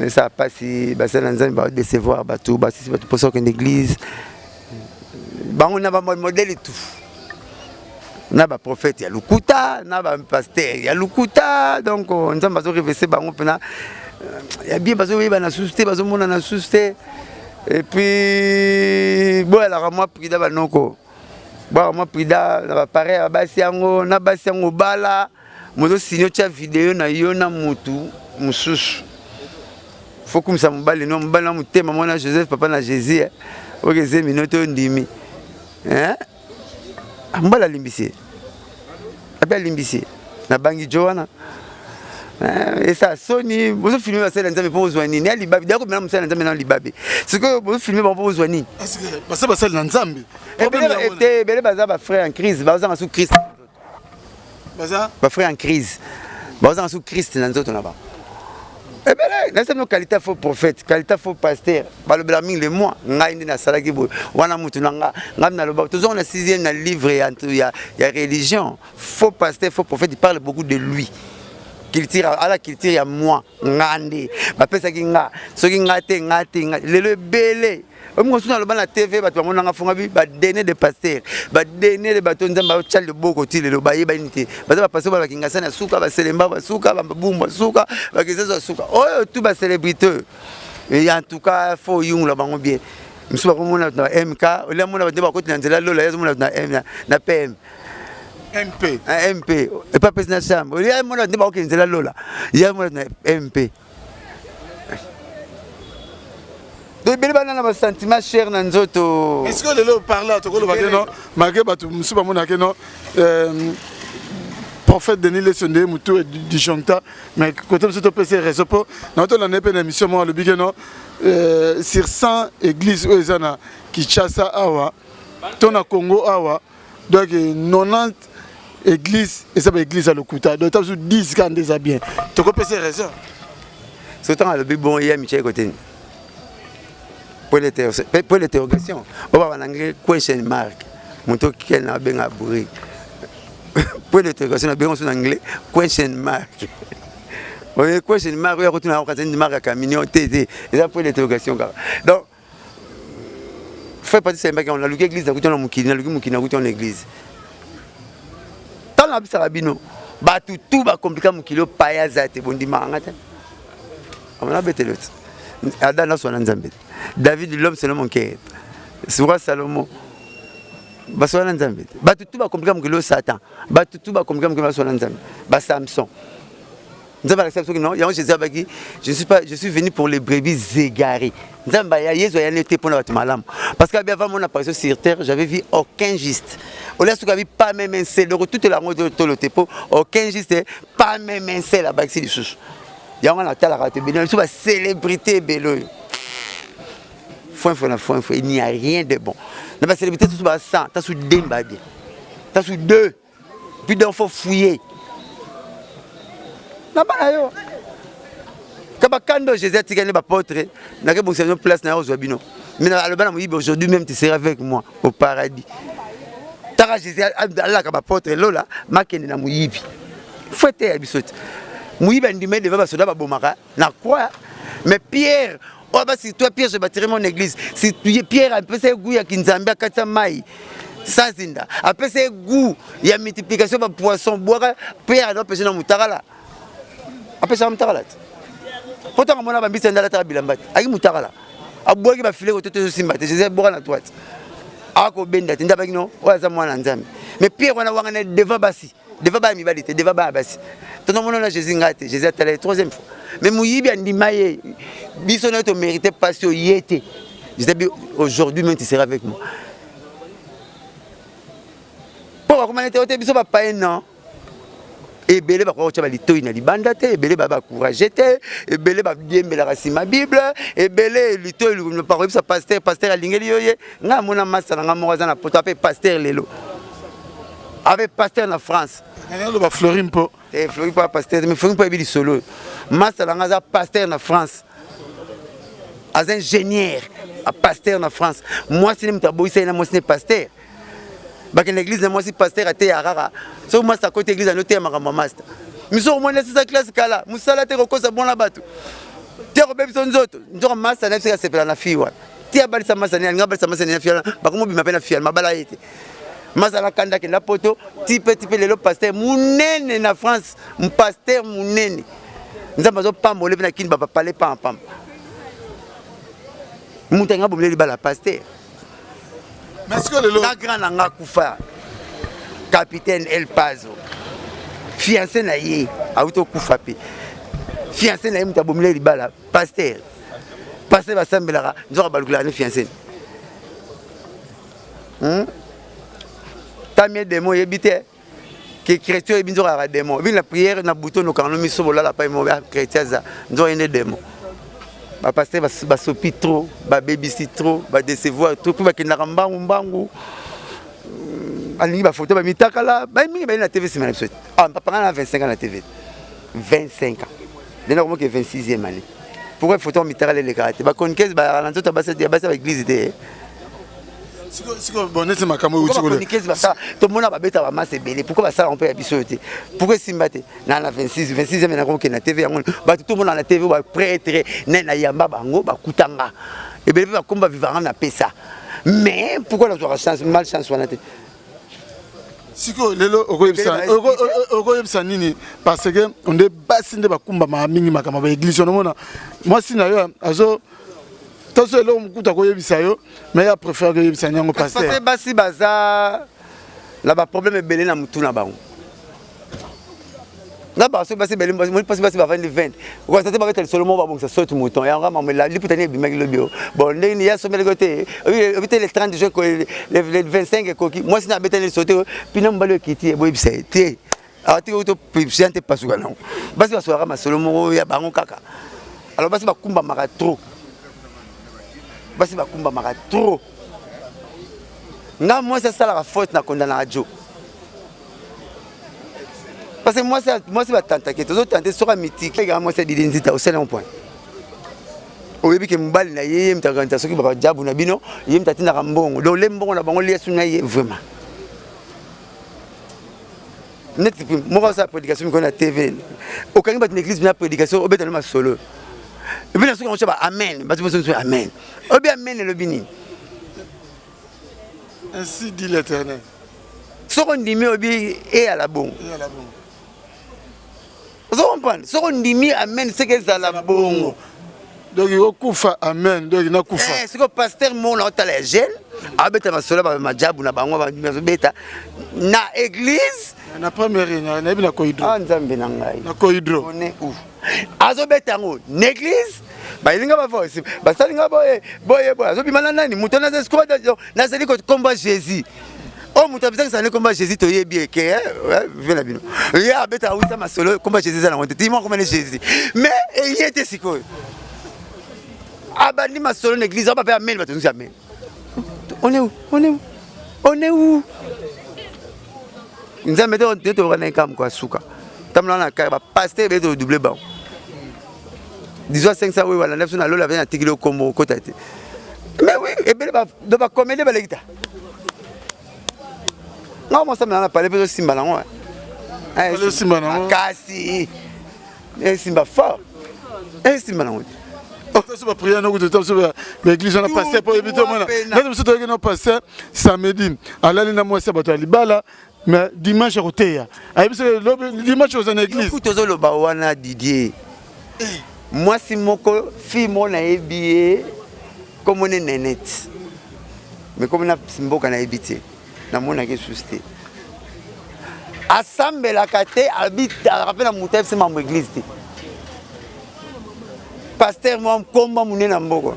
ça passe si bassin nzambe ba décevoir ba tout ba si ba pour ça qu'une église ba on a ba modèle et tout na ba prophète ya lukuta na ba pasteur ya lukuta donc nzambe bazo reverser bango pena ya bien bazo ba na susté bazo mona na susté et puis bon alors moi prida ba noko bon moi prida na ba pareil ba siango na ba siango bala mozo signo cha vidéo na yo na mutu mususu faut comme ça mbale no mbala mutema mona Joseph papa na Jésus OK 10 minutes ndimi hein mbala limbisi abia limbisi na bangi joana et ça soni bozo filmer ba sala nzambe pour zwani ni libabi dako mena musala nzambe na libabi c'est que bozo filmer ba pour zwani parce que ba sala nzambe problème était bele baza ba frère en crise baza sous Christ ba frère en crise baza sous Christ na nzoto na ba et ben là c'est nos qualité faux prophète qualité faux pasteur ba le blaming le moi ngai ndi na sala ki bo wana mutu nanga ngam na loba toujours na 6e na livre ya religion faux pasteur faux prophète il parle beaucoup de lui qu'il tire à la qu'il tire à moi ngandi ba pesa ki nga soki ngate le belé on sur la TV ba twa monanga fonga bi ba donner de pasteur ba donner de bato nzamba ba tchal boko ti le ba yeba nité ba pasteur ba kinga sana suka ba selemba ba suka ba bumba suka ba kizezo suka oh tout ba célébrité et en tout cas faut yung la bango bien msuba ko mona na MK ole mona ba ndeba ko tinanzela lola yezo mona na PM MP MP et pas président chambre ole mona ndeba ko tinanzela lola ya mona na MP de beleba na ba sentiment cher na nzoto est-ce que le parler to ko lo ba non malgré ba msuba mona ke non prophète Denis le sonde mutu du jonta mais côté ce to PC réseau pour notre la nepe émission moi le big non sur 100 églises ozana Kinshasa awa tona Congo awa donc 90 églises et ça ba église à Lokuta donc tu 10 quand déjà bien to ko PC réseau ce temps le bon hier Michel côté Pour l'interrogation, on va en anglais question mark. Mon truc qui est bien abouré. Pour l'interrogation, on a bien en anglais question mark. Oui, question mark, on a retourné à une marque à camion, TD. Et ça pour l'interrogation. Donc, fait partie de ces on a l'église, on a l'église. Tant la bisarabino, tout va compliquer mon kilo paya zate, bon dimanche. On a bêté l'autre. Adam soit Nzambé. David l'homme c'est l'homme qui est. Soura Salomon. Soit Nzambé. Tout va compliquer mon kilo Satan. Tout va compliquer mon kilo soit Nzambé. Samson. Nous avons accepté que non, je suis venu pour les brebis égarées. Nous avons été pour notre malam. Parce qu'avant mon apparition sur terre, j'avais vu aucun giste. On a vu pas même un seul. Toute la route de l'Otepo, aucun giste, pas même un seul à Baxi du Souche. Il y a une célébrité bello. Il n'y a rien de bon. Dans la célébrité, tu as 100, tu as sous 2 babies. Tu as sous 2. Puis il faut fouiller. Quand Jésus a tiré les apôtres, il y a une place dans le mais aujourd'hui même tu seras avec moi au paradis. Tara Jésus a dit apôtre là, makene na muyibi. Faut être habitué. Muyibi andimé devant basoda ba bomaka na quoi? Mais Pierre, oh bah si toi Pierre je bâtirai mon église. Si Pierre a passé goût ya kinzambia kata mai. Sazinda. A passé goût ya multiplication de poisson boire Pierre a empêché na mutakala. Après ça, mutakala. Pourtant, on a mis un dalatar bilambati. Aïe mutakala. A boire qui va filer au tête de Simbate. Je sais boire la toite. A ko benda. Tinda pas non. Ouais ça moi n'anzami. Mais Pierre on a voir un devant bassi. Devant bas mi valité. Devant bas bassi. Tout le monde a Jésus ngate. Jésus a allé 3e fois. Mais muyibi andi maye. Bisonne to mérité passion yété. Je dis aujourd'hui même tu seras avec moi. Pourquoi comment était au biso pas pas non. Ebele ba ko tshaba litoyi na libanda te ebele ba courage te ebele ba biembela rasima bible ebele litoyi lu pa ko bisa pasteur alingeli yoye nga mona masala nga moza na poto ape pasteur lelo avec pasteur na France ngalo ba Florim po Florim pas pasteur mais Florim pas bi solo masala nga za pasteur na France as ingénieur a pasteur na France moi c'est mtabo isa na moi c'est pasteur. Parce que l'église, moi aussi, pasteur a été à Rara. Si moi, c'est à côté de l'église, à noter à ma master. Mais si on est sa classe, là, Moussala, tu es bon là-bas. Tu es au bébé, son autre. Tu es master, c'est la fille. Tu es à Balsa Massani, tu es à Balsa Massani, tu es à Balsa fille, ma balaïte. Masala Kanda, qui est la poto, tu peux le pasteur, Mounene, na France, mon pasteur, Mounene. Nous avons pas molé, mais qui ne va pas parler pas en pam. Moutanga, vous voulez le pasteur. La grande Angakoufa, capitaine El Pazo, fiancé naïe, auto Koufapi, fiancé naïe, Moutabomile Libala, pasteur, pasteur Bassambelara, nous avons balgoulé fiancé. T'as mis des mots, éviter que chrétien et binzo a des mots. Vu la prière, na bouton, nous quand nous sommes là, pas mauvais chrétien, nous avons des mots. Ba pasteur ba sopi trop, ba babysit trop, ba décevoir trop, pour que na rambangu mbangu. Alingi ba photo ba mitakala, ba mingi ba na TV c'est même chose. Ah, papa na 25 ans na TV. 25 ans. Dès que 26e année. Pourquoi photo mitakala les karaté? Ba konquête ba alanzo ta ba église de. Siko bonne c'est makamo uti ko. Konquête ba ça, tout le monde ba beta ba masse belé. Pourquoi ba ça on peut abisoter? Pourquoi simbate? Na 26e na ko na TV yango. Ba tout le monde na TV ba prêtre na yamba bango ba kutanga. Et belé ba komba vivant na pesa. Mais pourquoi la chance malchance wana te? Siko lelo okoyebisa nini parce que on est basinde ba kumba ma mingi makama ba église no mona. Moi si na yo azo tout ce long kuta koyebisa yo mais ya préfère que yebisa nyango passer. Parce que basi baza là ba problème belé na mutu na bango. Là bas c'est basi belé moi parce que basi ba 20. Ou ça te ba tel seulement ba bon ça saute mouton et en rama mais la liputani bi mec le bio. Bon il y a sommet le côté éviter les 30 jours les 25 coquilles. Moi si na betane sauter puis na mbalo kiti bo yebisa té. Alors tu auto pipsiante pas souga non. Basi ba soira ma seulement ya bango kaka. Alors basi ba kumba maka trop. Basi ba kumba maka trop. Na moi c'est ça la faute na condamna radio. Parce que moi c'est la tante qui est toujours tentée sur un mythique. Moi c'est d'identité au seul point. oyebi ke mobali na ye mtakanta soki baba jabu na bino ye mtatinda kambongo donc le mbongo na bango liesu na ye vraiment net moi ça prédication qu'on a TV aucun bat une église na prédication obeta na solo et puis soki on chaba amen batu boso amen obi amen le bini ainsi dit l'Éternel soko ndimi obi et à la bongo vous comprenez soko ndimi amen c'est que ça la bongo. Donc il kufa amen donc il na kufa c'est que pasteur mon na otala jeune abeta masolo ba majabu na bango ba beta na église na première na bi na koidro ah nzambe na ngai na koidro on est où azo beta ngo l'église ba ilinga ba voice ba salinga boye azo bimana nani mutona za squad na zeli ko combat Jésus oh mutabisa ça ne combat Jésus to yebi ke vela bino ya beta uta masolo combat Jésus na honte ti mo comme Jésus mais il était siko abandi masolo l'église on va faire amen bato amen on est où nzambe te wana kam kwa suka tamla na ka ba pasteur be to double ba disons 500 oui wala 900 na lola vient tikilo kombo kota te mais oui et bele ba do ba comédie ba lekita non moi ça me na parler pe simba na ngwa le simba na kasi simba fort simba na ngwa ça va prier nous de l'église on a passé pour éviter moi même si tu as passé samedi alali na moi c'est bato libala mais dimanche à côté dimanche aux églises écoute ozolo ba wana Didier moi si moko fi mo na ebié comme on est net mais comme na simboka na ebité na mona ke susté assemble la kate habite rappelle na mutef c'est membre église pasteur moi komba munena mboko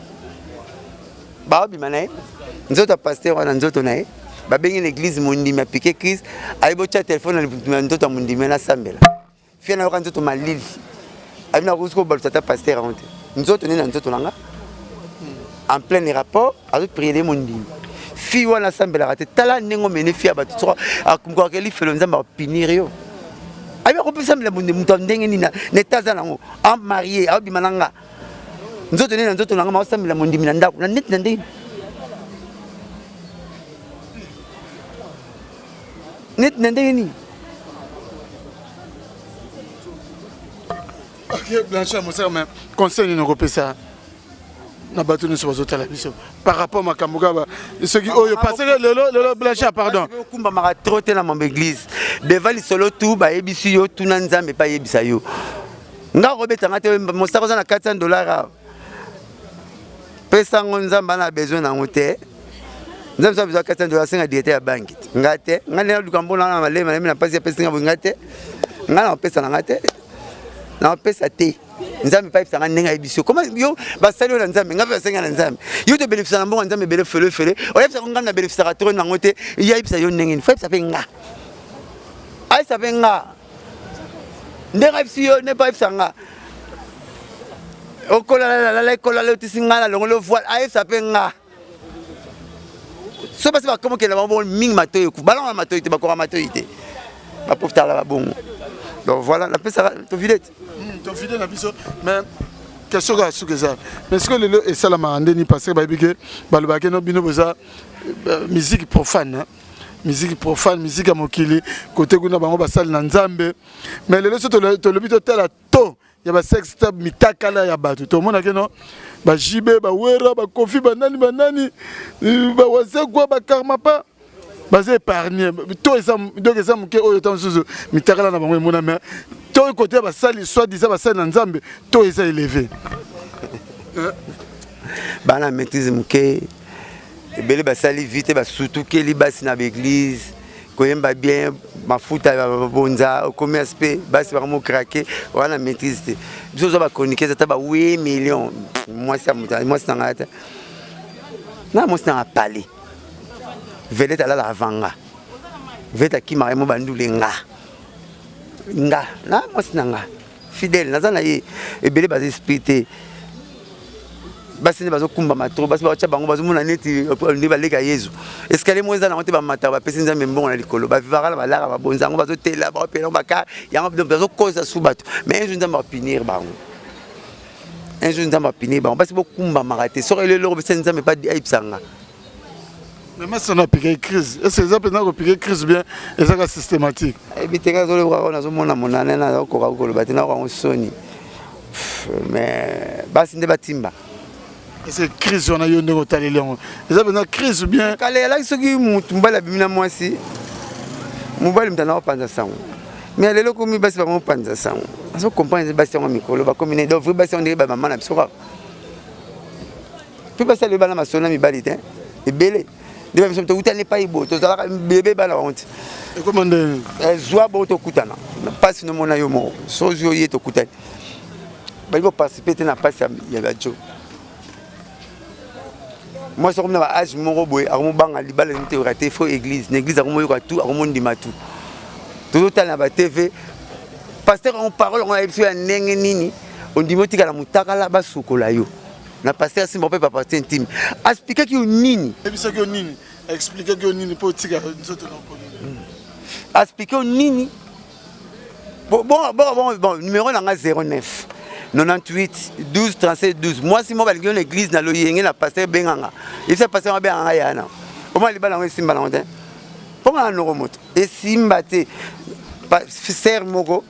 ba bimana nzoto pasteur wana nzoto nae ba bengi l'église mondimi a piqué crise aibo cha téléphone na nzoto mondimi na sambela fia na nzoto malili abina kusko ba tata pasteur honte nzoto ni na nzoto nanga en plein rapport azo prier mondimi fi wana sambela kate tala nengo mene fia ba tso akumko ke li felo nzamba pinir yo aiba ko pesa mla mondimi muto ndenge ni na netaza nango en marié abima nanga nzoto ni na nzoto nanga ma sambela mondimi na ndako na net na ndenge net nandeni OK Blanchard mon mais conseil nous repesa na bato nous sur la mission par rapport à Makambuga ce qui oyo parce que le Blanchard pardon kumba mara trotter na mon église devant solo tout ba yebisi yo tout na nzambe pa yebisa yo nga robeta ngate mo sako za na $400 pesa ngonzamba na besoin na ngote nzambe sa besoin $400 singa diete ya banki ngate ngane lukambo na malema na pasi ya pesa nga ngate ngana pesa na ngate na pesa te nzambe pa pesa nga nga ebisio comment yo basali na nzambe nga pesa nga na nzambe yo te bénéfice na mbongo nzambe bele fele o yebisa nga na bénéfice ka trop na ngote ya yebisa yo ndenge fa yebisa pe nga ai sa pe nga ndenga ebisio ne pa yebisa nga okola la kola le tisinga na longo le voile ai sa pe nga so parce que comme que la bon ming matoyo ku balon la matoyo te ba ko matoyo te ba profiter la bon donc voilà la pesa to vidette na biso mais question ga su que ça mais ce que le et ça la mandeni parce que ba bike ba le bakeno bino boza musique profane musique à mokili côté kuna bango basali na nzambe mais le so to le bito tela to ya ba sex tab mitakala ya bato to mona ke non ba jibe ba wera ba kofi ba nani ba wase kwa ba karma pa ba c'est épargné to ça donc ça muke oyo tan suzu mitakala na bango mona mais to côté ba sali soit disant ba sali na nzambe to ça élevé bana maîtrise muke ebele ba sali vite ba surtout que li basi na l'église koyemba bien mafuta bonza comme aspect basi vraiment craquer wana maîtrise te biso zo ba chroniquer ça ba 8 millions moi ça moi ça ngata na moi ça parler vedette ala la vanga vedette qui m'a mo bandule nga na moi ça nga fidèle na zana ye ebele ba esprit basi ne bazo kumba matro basi ba cha bango bazo mona neti ndi baleka yezu escalier moza na ngote ba mata ba pesi nzambe mbongo na likolo ba vivara la balara ba bonzango bazo tela ba pela ba ka ya bazo koza su bato mais nzambe ba punir bango un jour nous avons piné ba parce que beaucoup m'a maraté sur le loro ça nous a pas dit aipsanga mais moi ça n'a piqué crise est-ce que ça peut n'a piqué crise bien et ça systématique et puis tenga zo le bra on a zo mona monana na ko ka ko le batina ko soni mais basi nde batimba c'est crise on a eu ndeko taleli yango ça peut na crise bien kale la soki mutu mbala bimina mwasi mobali mtana opanza sango mais lelo komi basi ba opanza sango aso comprendre basi yango mikolo ba komi ne do vrai basi on dirait ba maman na biso ka puis basi le bana masona mibali te ebele de ba biso to utane pa ibo to zala bébé bala honte et comment de joie bo to kutana passe no mona yo mo so yo yeto kutana ba ibo participer te na passe ya bajo moi je suis âge mon boy à mon banc à libala n'était raté faux église l'église à mon tout à mon dimatu tout le temps na TV pasteur en parole on a fait un nini on dit motika la mutaka la basukola yo na pasteur si mon papa partie intime expliquer que nini et puis ça que nini expliquer que nini politique expliquer nini bon numéro na 09 98 12 37 12 moi si moi balgi l'église na loyenge na pasteur benganga il s'est passé benganga yana au moins libala on simba na onte pour un neuromoto et simba te pasteur moko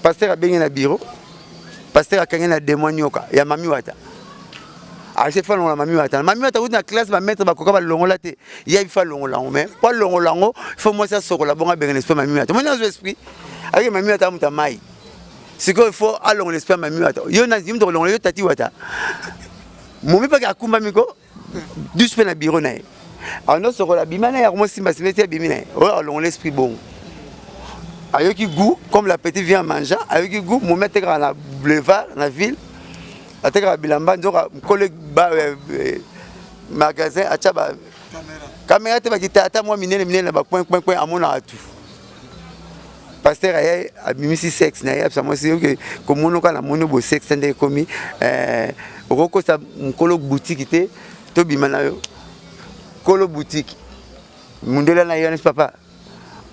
pasteur bengi na bureau pasteur akanga na démonioka ya mami wata a c'est fait la mami wata na classe ba mettre ba koka ba longola te ya il faut longola mais pas longola il faut moi ça sokola bonga benga esprit mami wata moi dans esprit avec mami wata muta mai c'est qu'il faut aller on l'espère mami wata yo na zim to longola yo tati wata momi pa ka kumba miko du spé na bureau na alors non sokola bimana ya mo simba simeti bimina oh longola esprit bon avec qui goût comme la petite vient manger avec qui goût mon mettre dans la boulevard la ville ateka bilamba nzoka collègue ba magasin acha ba caméra te ba kitata moi minene ba point amona atu pasteur ay abimisi sexe na ya moi c'est que comme on ka na mono bo sexe ndé komi roko sa mkolo boutique te to bimana yo kolo boutique mundela na yo n'est papa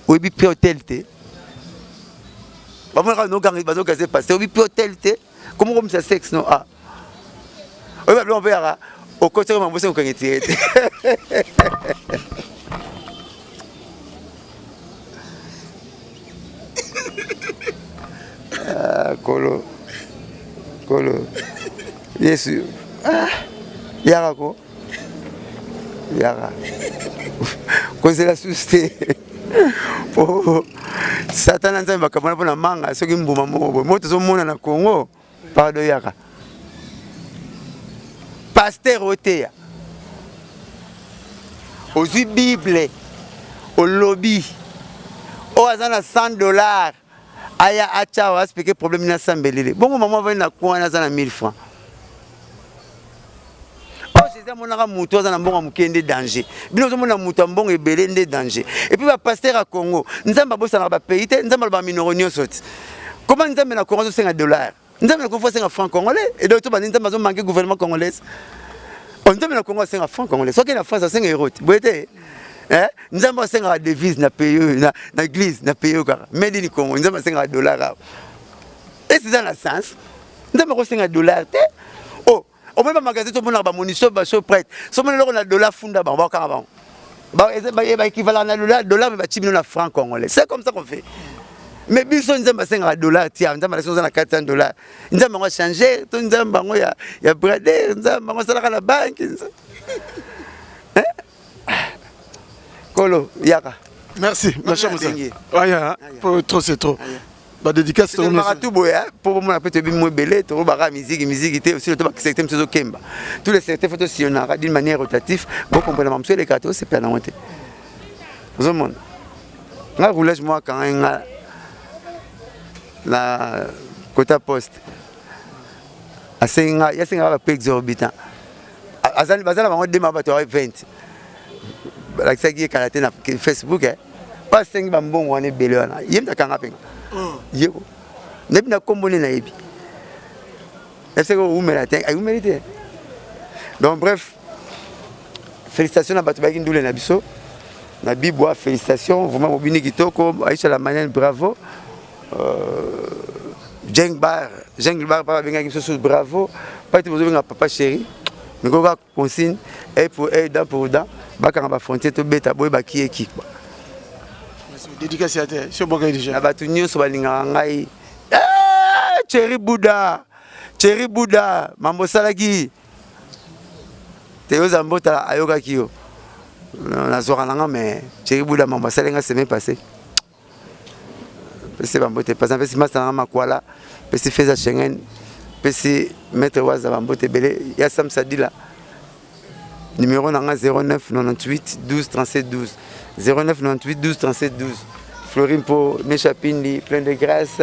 obi pe hôtel te ba mo ka no gangi ba zo gazé pasteur obi pe hôtel te comment comme ça sexe non ah oui bah on verra au côté de ma bosse on connaît Kolo Yesu yara ko yara cause la susté oh Satan nzamba kamana pona manga soki mbuma mo moto zo mona na Congo pardon yara pasteur otea ozi bible au lobby o azana $100 aya acha wa expliquer problème na sambelele bongo maman va na kwa na zana 1000 francs o c'est mon na muto azana mbongo mukende danger bino zo mona muto mbongo ebele ndé danger et puis ba pasteur à Congo nzamba bosa na ba pays te nzamba ba minoro nyosoti comment nzamba na Congo zo $5 nzamba na Congo c'est franc congolais et d'autres ba nzamba zo manquer gouvernement congolais on nzamba na Congo c'est franc congolais so que la France c'est €. Boete hein nzamba c'est la devise na pays na église na pays ka mais ni Congo nzamba c'est $. Et c'est dans la sens nzamba ko c'est $. Te oh au même magasin to mona ba munition ba so prête so mona lo na dollar funda ba ka ba équivalent na $, mais ba tibino na franc congolais c'est comme ça qu'on fait. Mais biso nzamba $5 tia nzamba na $400 nzamba ngo changer to nzamba ngo ya brader nzamba ngo sala la banque hein Kolo yaka merci machin ça aya pour trop c'est trop ba dédicace to on a tout boya pour moi peut-être bien belé to ba musique était aussi le to secteur mso kemba tous les secteurs photos si on a d'une manière rotative bon comprendre même les cartes c'est pas la honte zo mon nga roulage moi quand la quota poste asenga yasenga ba exorbitant azali bazala bango dema bato 20 la qui karaté na Facebook pas 5 bambongo wana belé wana yemta kanga penga yego nebi na kombone na yebi est-ce que vous méritez vous méritez donc bref félicitations à bato ba kindule na biso na biboa félicitations vraiment mobini kitoko Aïcha la manière bravo Jengbar papa benga kimso bravo pas te besoin papa chéri mais ko consigne et pour dent pour dent ba ka ba frontière to beta boy ba ki eki quoi dédicace à terre sur boka déjà na ba tu nyonso balinga ngai chéri Bouddha mambo salaki Théo Zambota ayoka kio na zora nanga mais chéri Bouddha mambo salenga semaine passée c'est bambote par exemple si masana makwala si feza Schengen si maître waza bambote belé ya Sam Sadila numéro nanga 09 98 12 37 12 09 98 12 37 12 Florine Po Nechapindi plein de grâce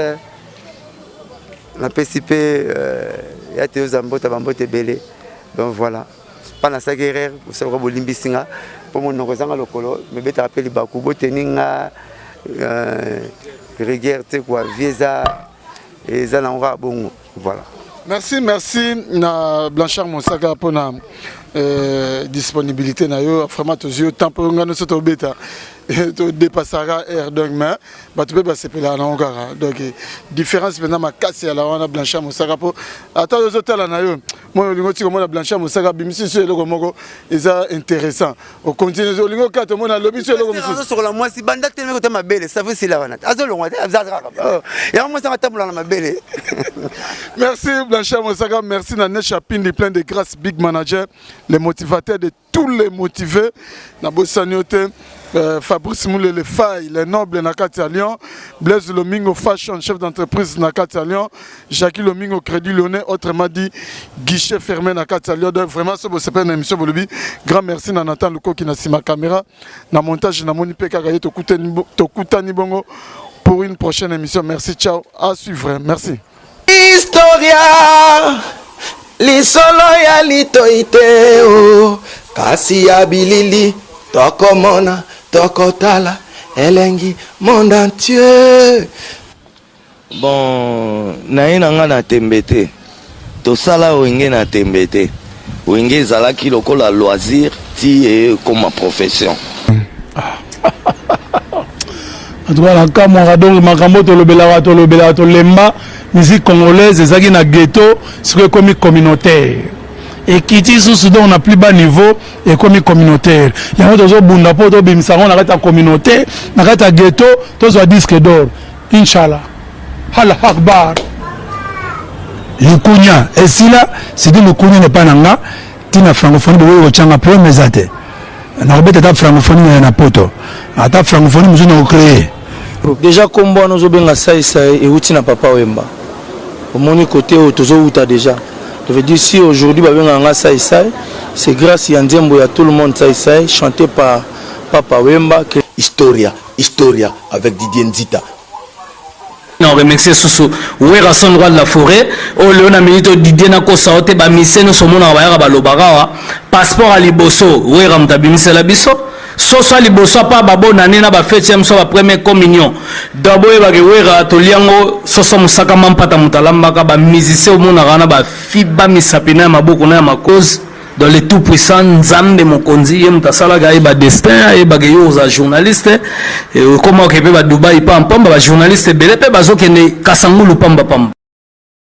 la PCP ya Théo Zambota bambote belé donc voilà pas na sa guerrière vous savez bolimbi singa pour mon nozanga lokolo me beta rappeli baku boteninga rigueur quoi visa et ça n'aura bon voilà merci na Blanchard Moussaka pour na disponibilité na yo vraiment tous yo temps pour ngano soto beta to dépassera air donc mais ba tu peux passer là na ngara donc différence maintenant ma casse à la wana Blanchard Moussaka pour attends les hôtels na yo moi lingo ti comme na Blanchard Moussaka bimisi sur le moko ça intéressant au continue au lingo ka to mona lobby sur le comme sur la moi si banda te ko ma belle ça veut c'est là wana azolo ngwa ya moi ça tabula na ma belle merci Blanchard Moussaka merci na Nechapindi plein de grâce big manager les motivateurs de tous les motivés na Bossaniote Fabrice Moulé les failles les nobles Nakati à Lyon Blaise Lomingo fashion chef d'entreprise Nakati à Lyon Jackie Lomingo crédit lyonnais autrement dit guichet fermé Nakati à Lyon donc vraiment ce c'est pas une émission Bolobi grand merci na Nathan Luko qui na ma caméra na montage na moni peka gaye to kutani bongo pour une prochaine émission merci ciao à suivre merci Historia lisolo ya litoite o kasi ya bilili tokomona tokotala elengi monde entier bon naye nanga na tembete tosala wenge na tembete wenge ezalaki lokola loisir ti comme profession Adouala kamwa donc makambo tolobela tolemba musique congolaise ezaki na ghetto c'est comme communautaire et qui dit sous on a plus bas niveau et comme communautaire il y a d'autres bunda poto bimsango na kata communauté na kata ghetto tous wa disque d'or inchallah Allah akbar Lukunya et si là c'est dit Lukunya n'est pas nanga tina francophonie de changa pro mesate na robeta ta francophonie na poto ata francophonie muzo na créer déjà comme bon nous benga ça et outi na papa Wemba au moni côté tozo uta déjà je veux dire si aujourd'hui benga ça c'est grâce à Ndiembo ya tout le monde ça chanté par papa Wemba que Historia avec Didier Nzita. On remercie Sousou Ouera son roi de la forêt au Léona Minito Didier Nako Saote ba miseno somona ba ba lobara passeport à liboso Ouera mtabimise la biso soso liboso pa babo nanena ba fête so ba première communion d'abo e ba Ouera to liango soso musaka mampata mutalamba ka ba musicien omona kana ba fiba misapina maboko na makoz dans les tout puissants Nzambe Mokonzi mtasala ga ba destin e ba yo za journaliste et comment que ba Dubai pa pamba ba journaliste belé pe bazokende kasangulu pamba pamba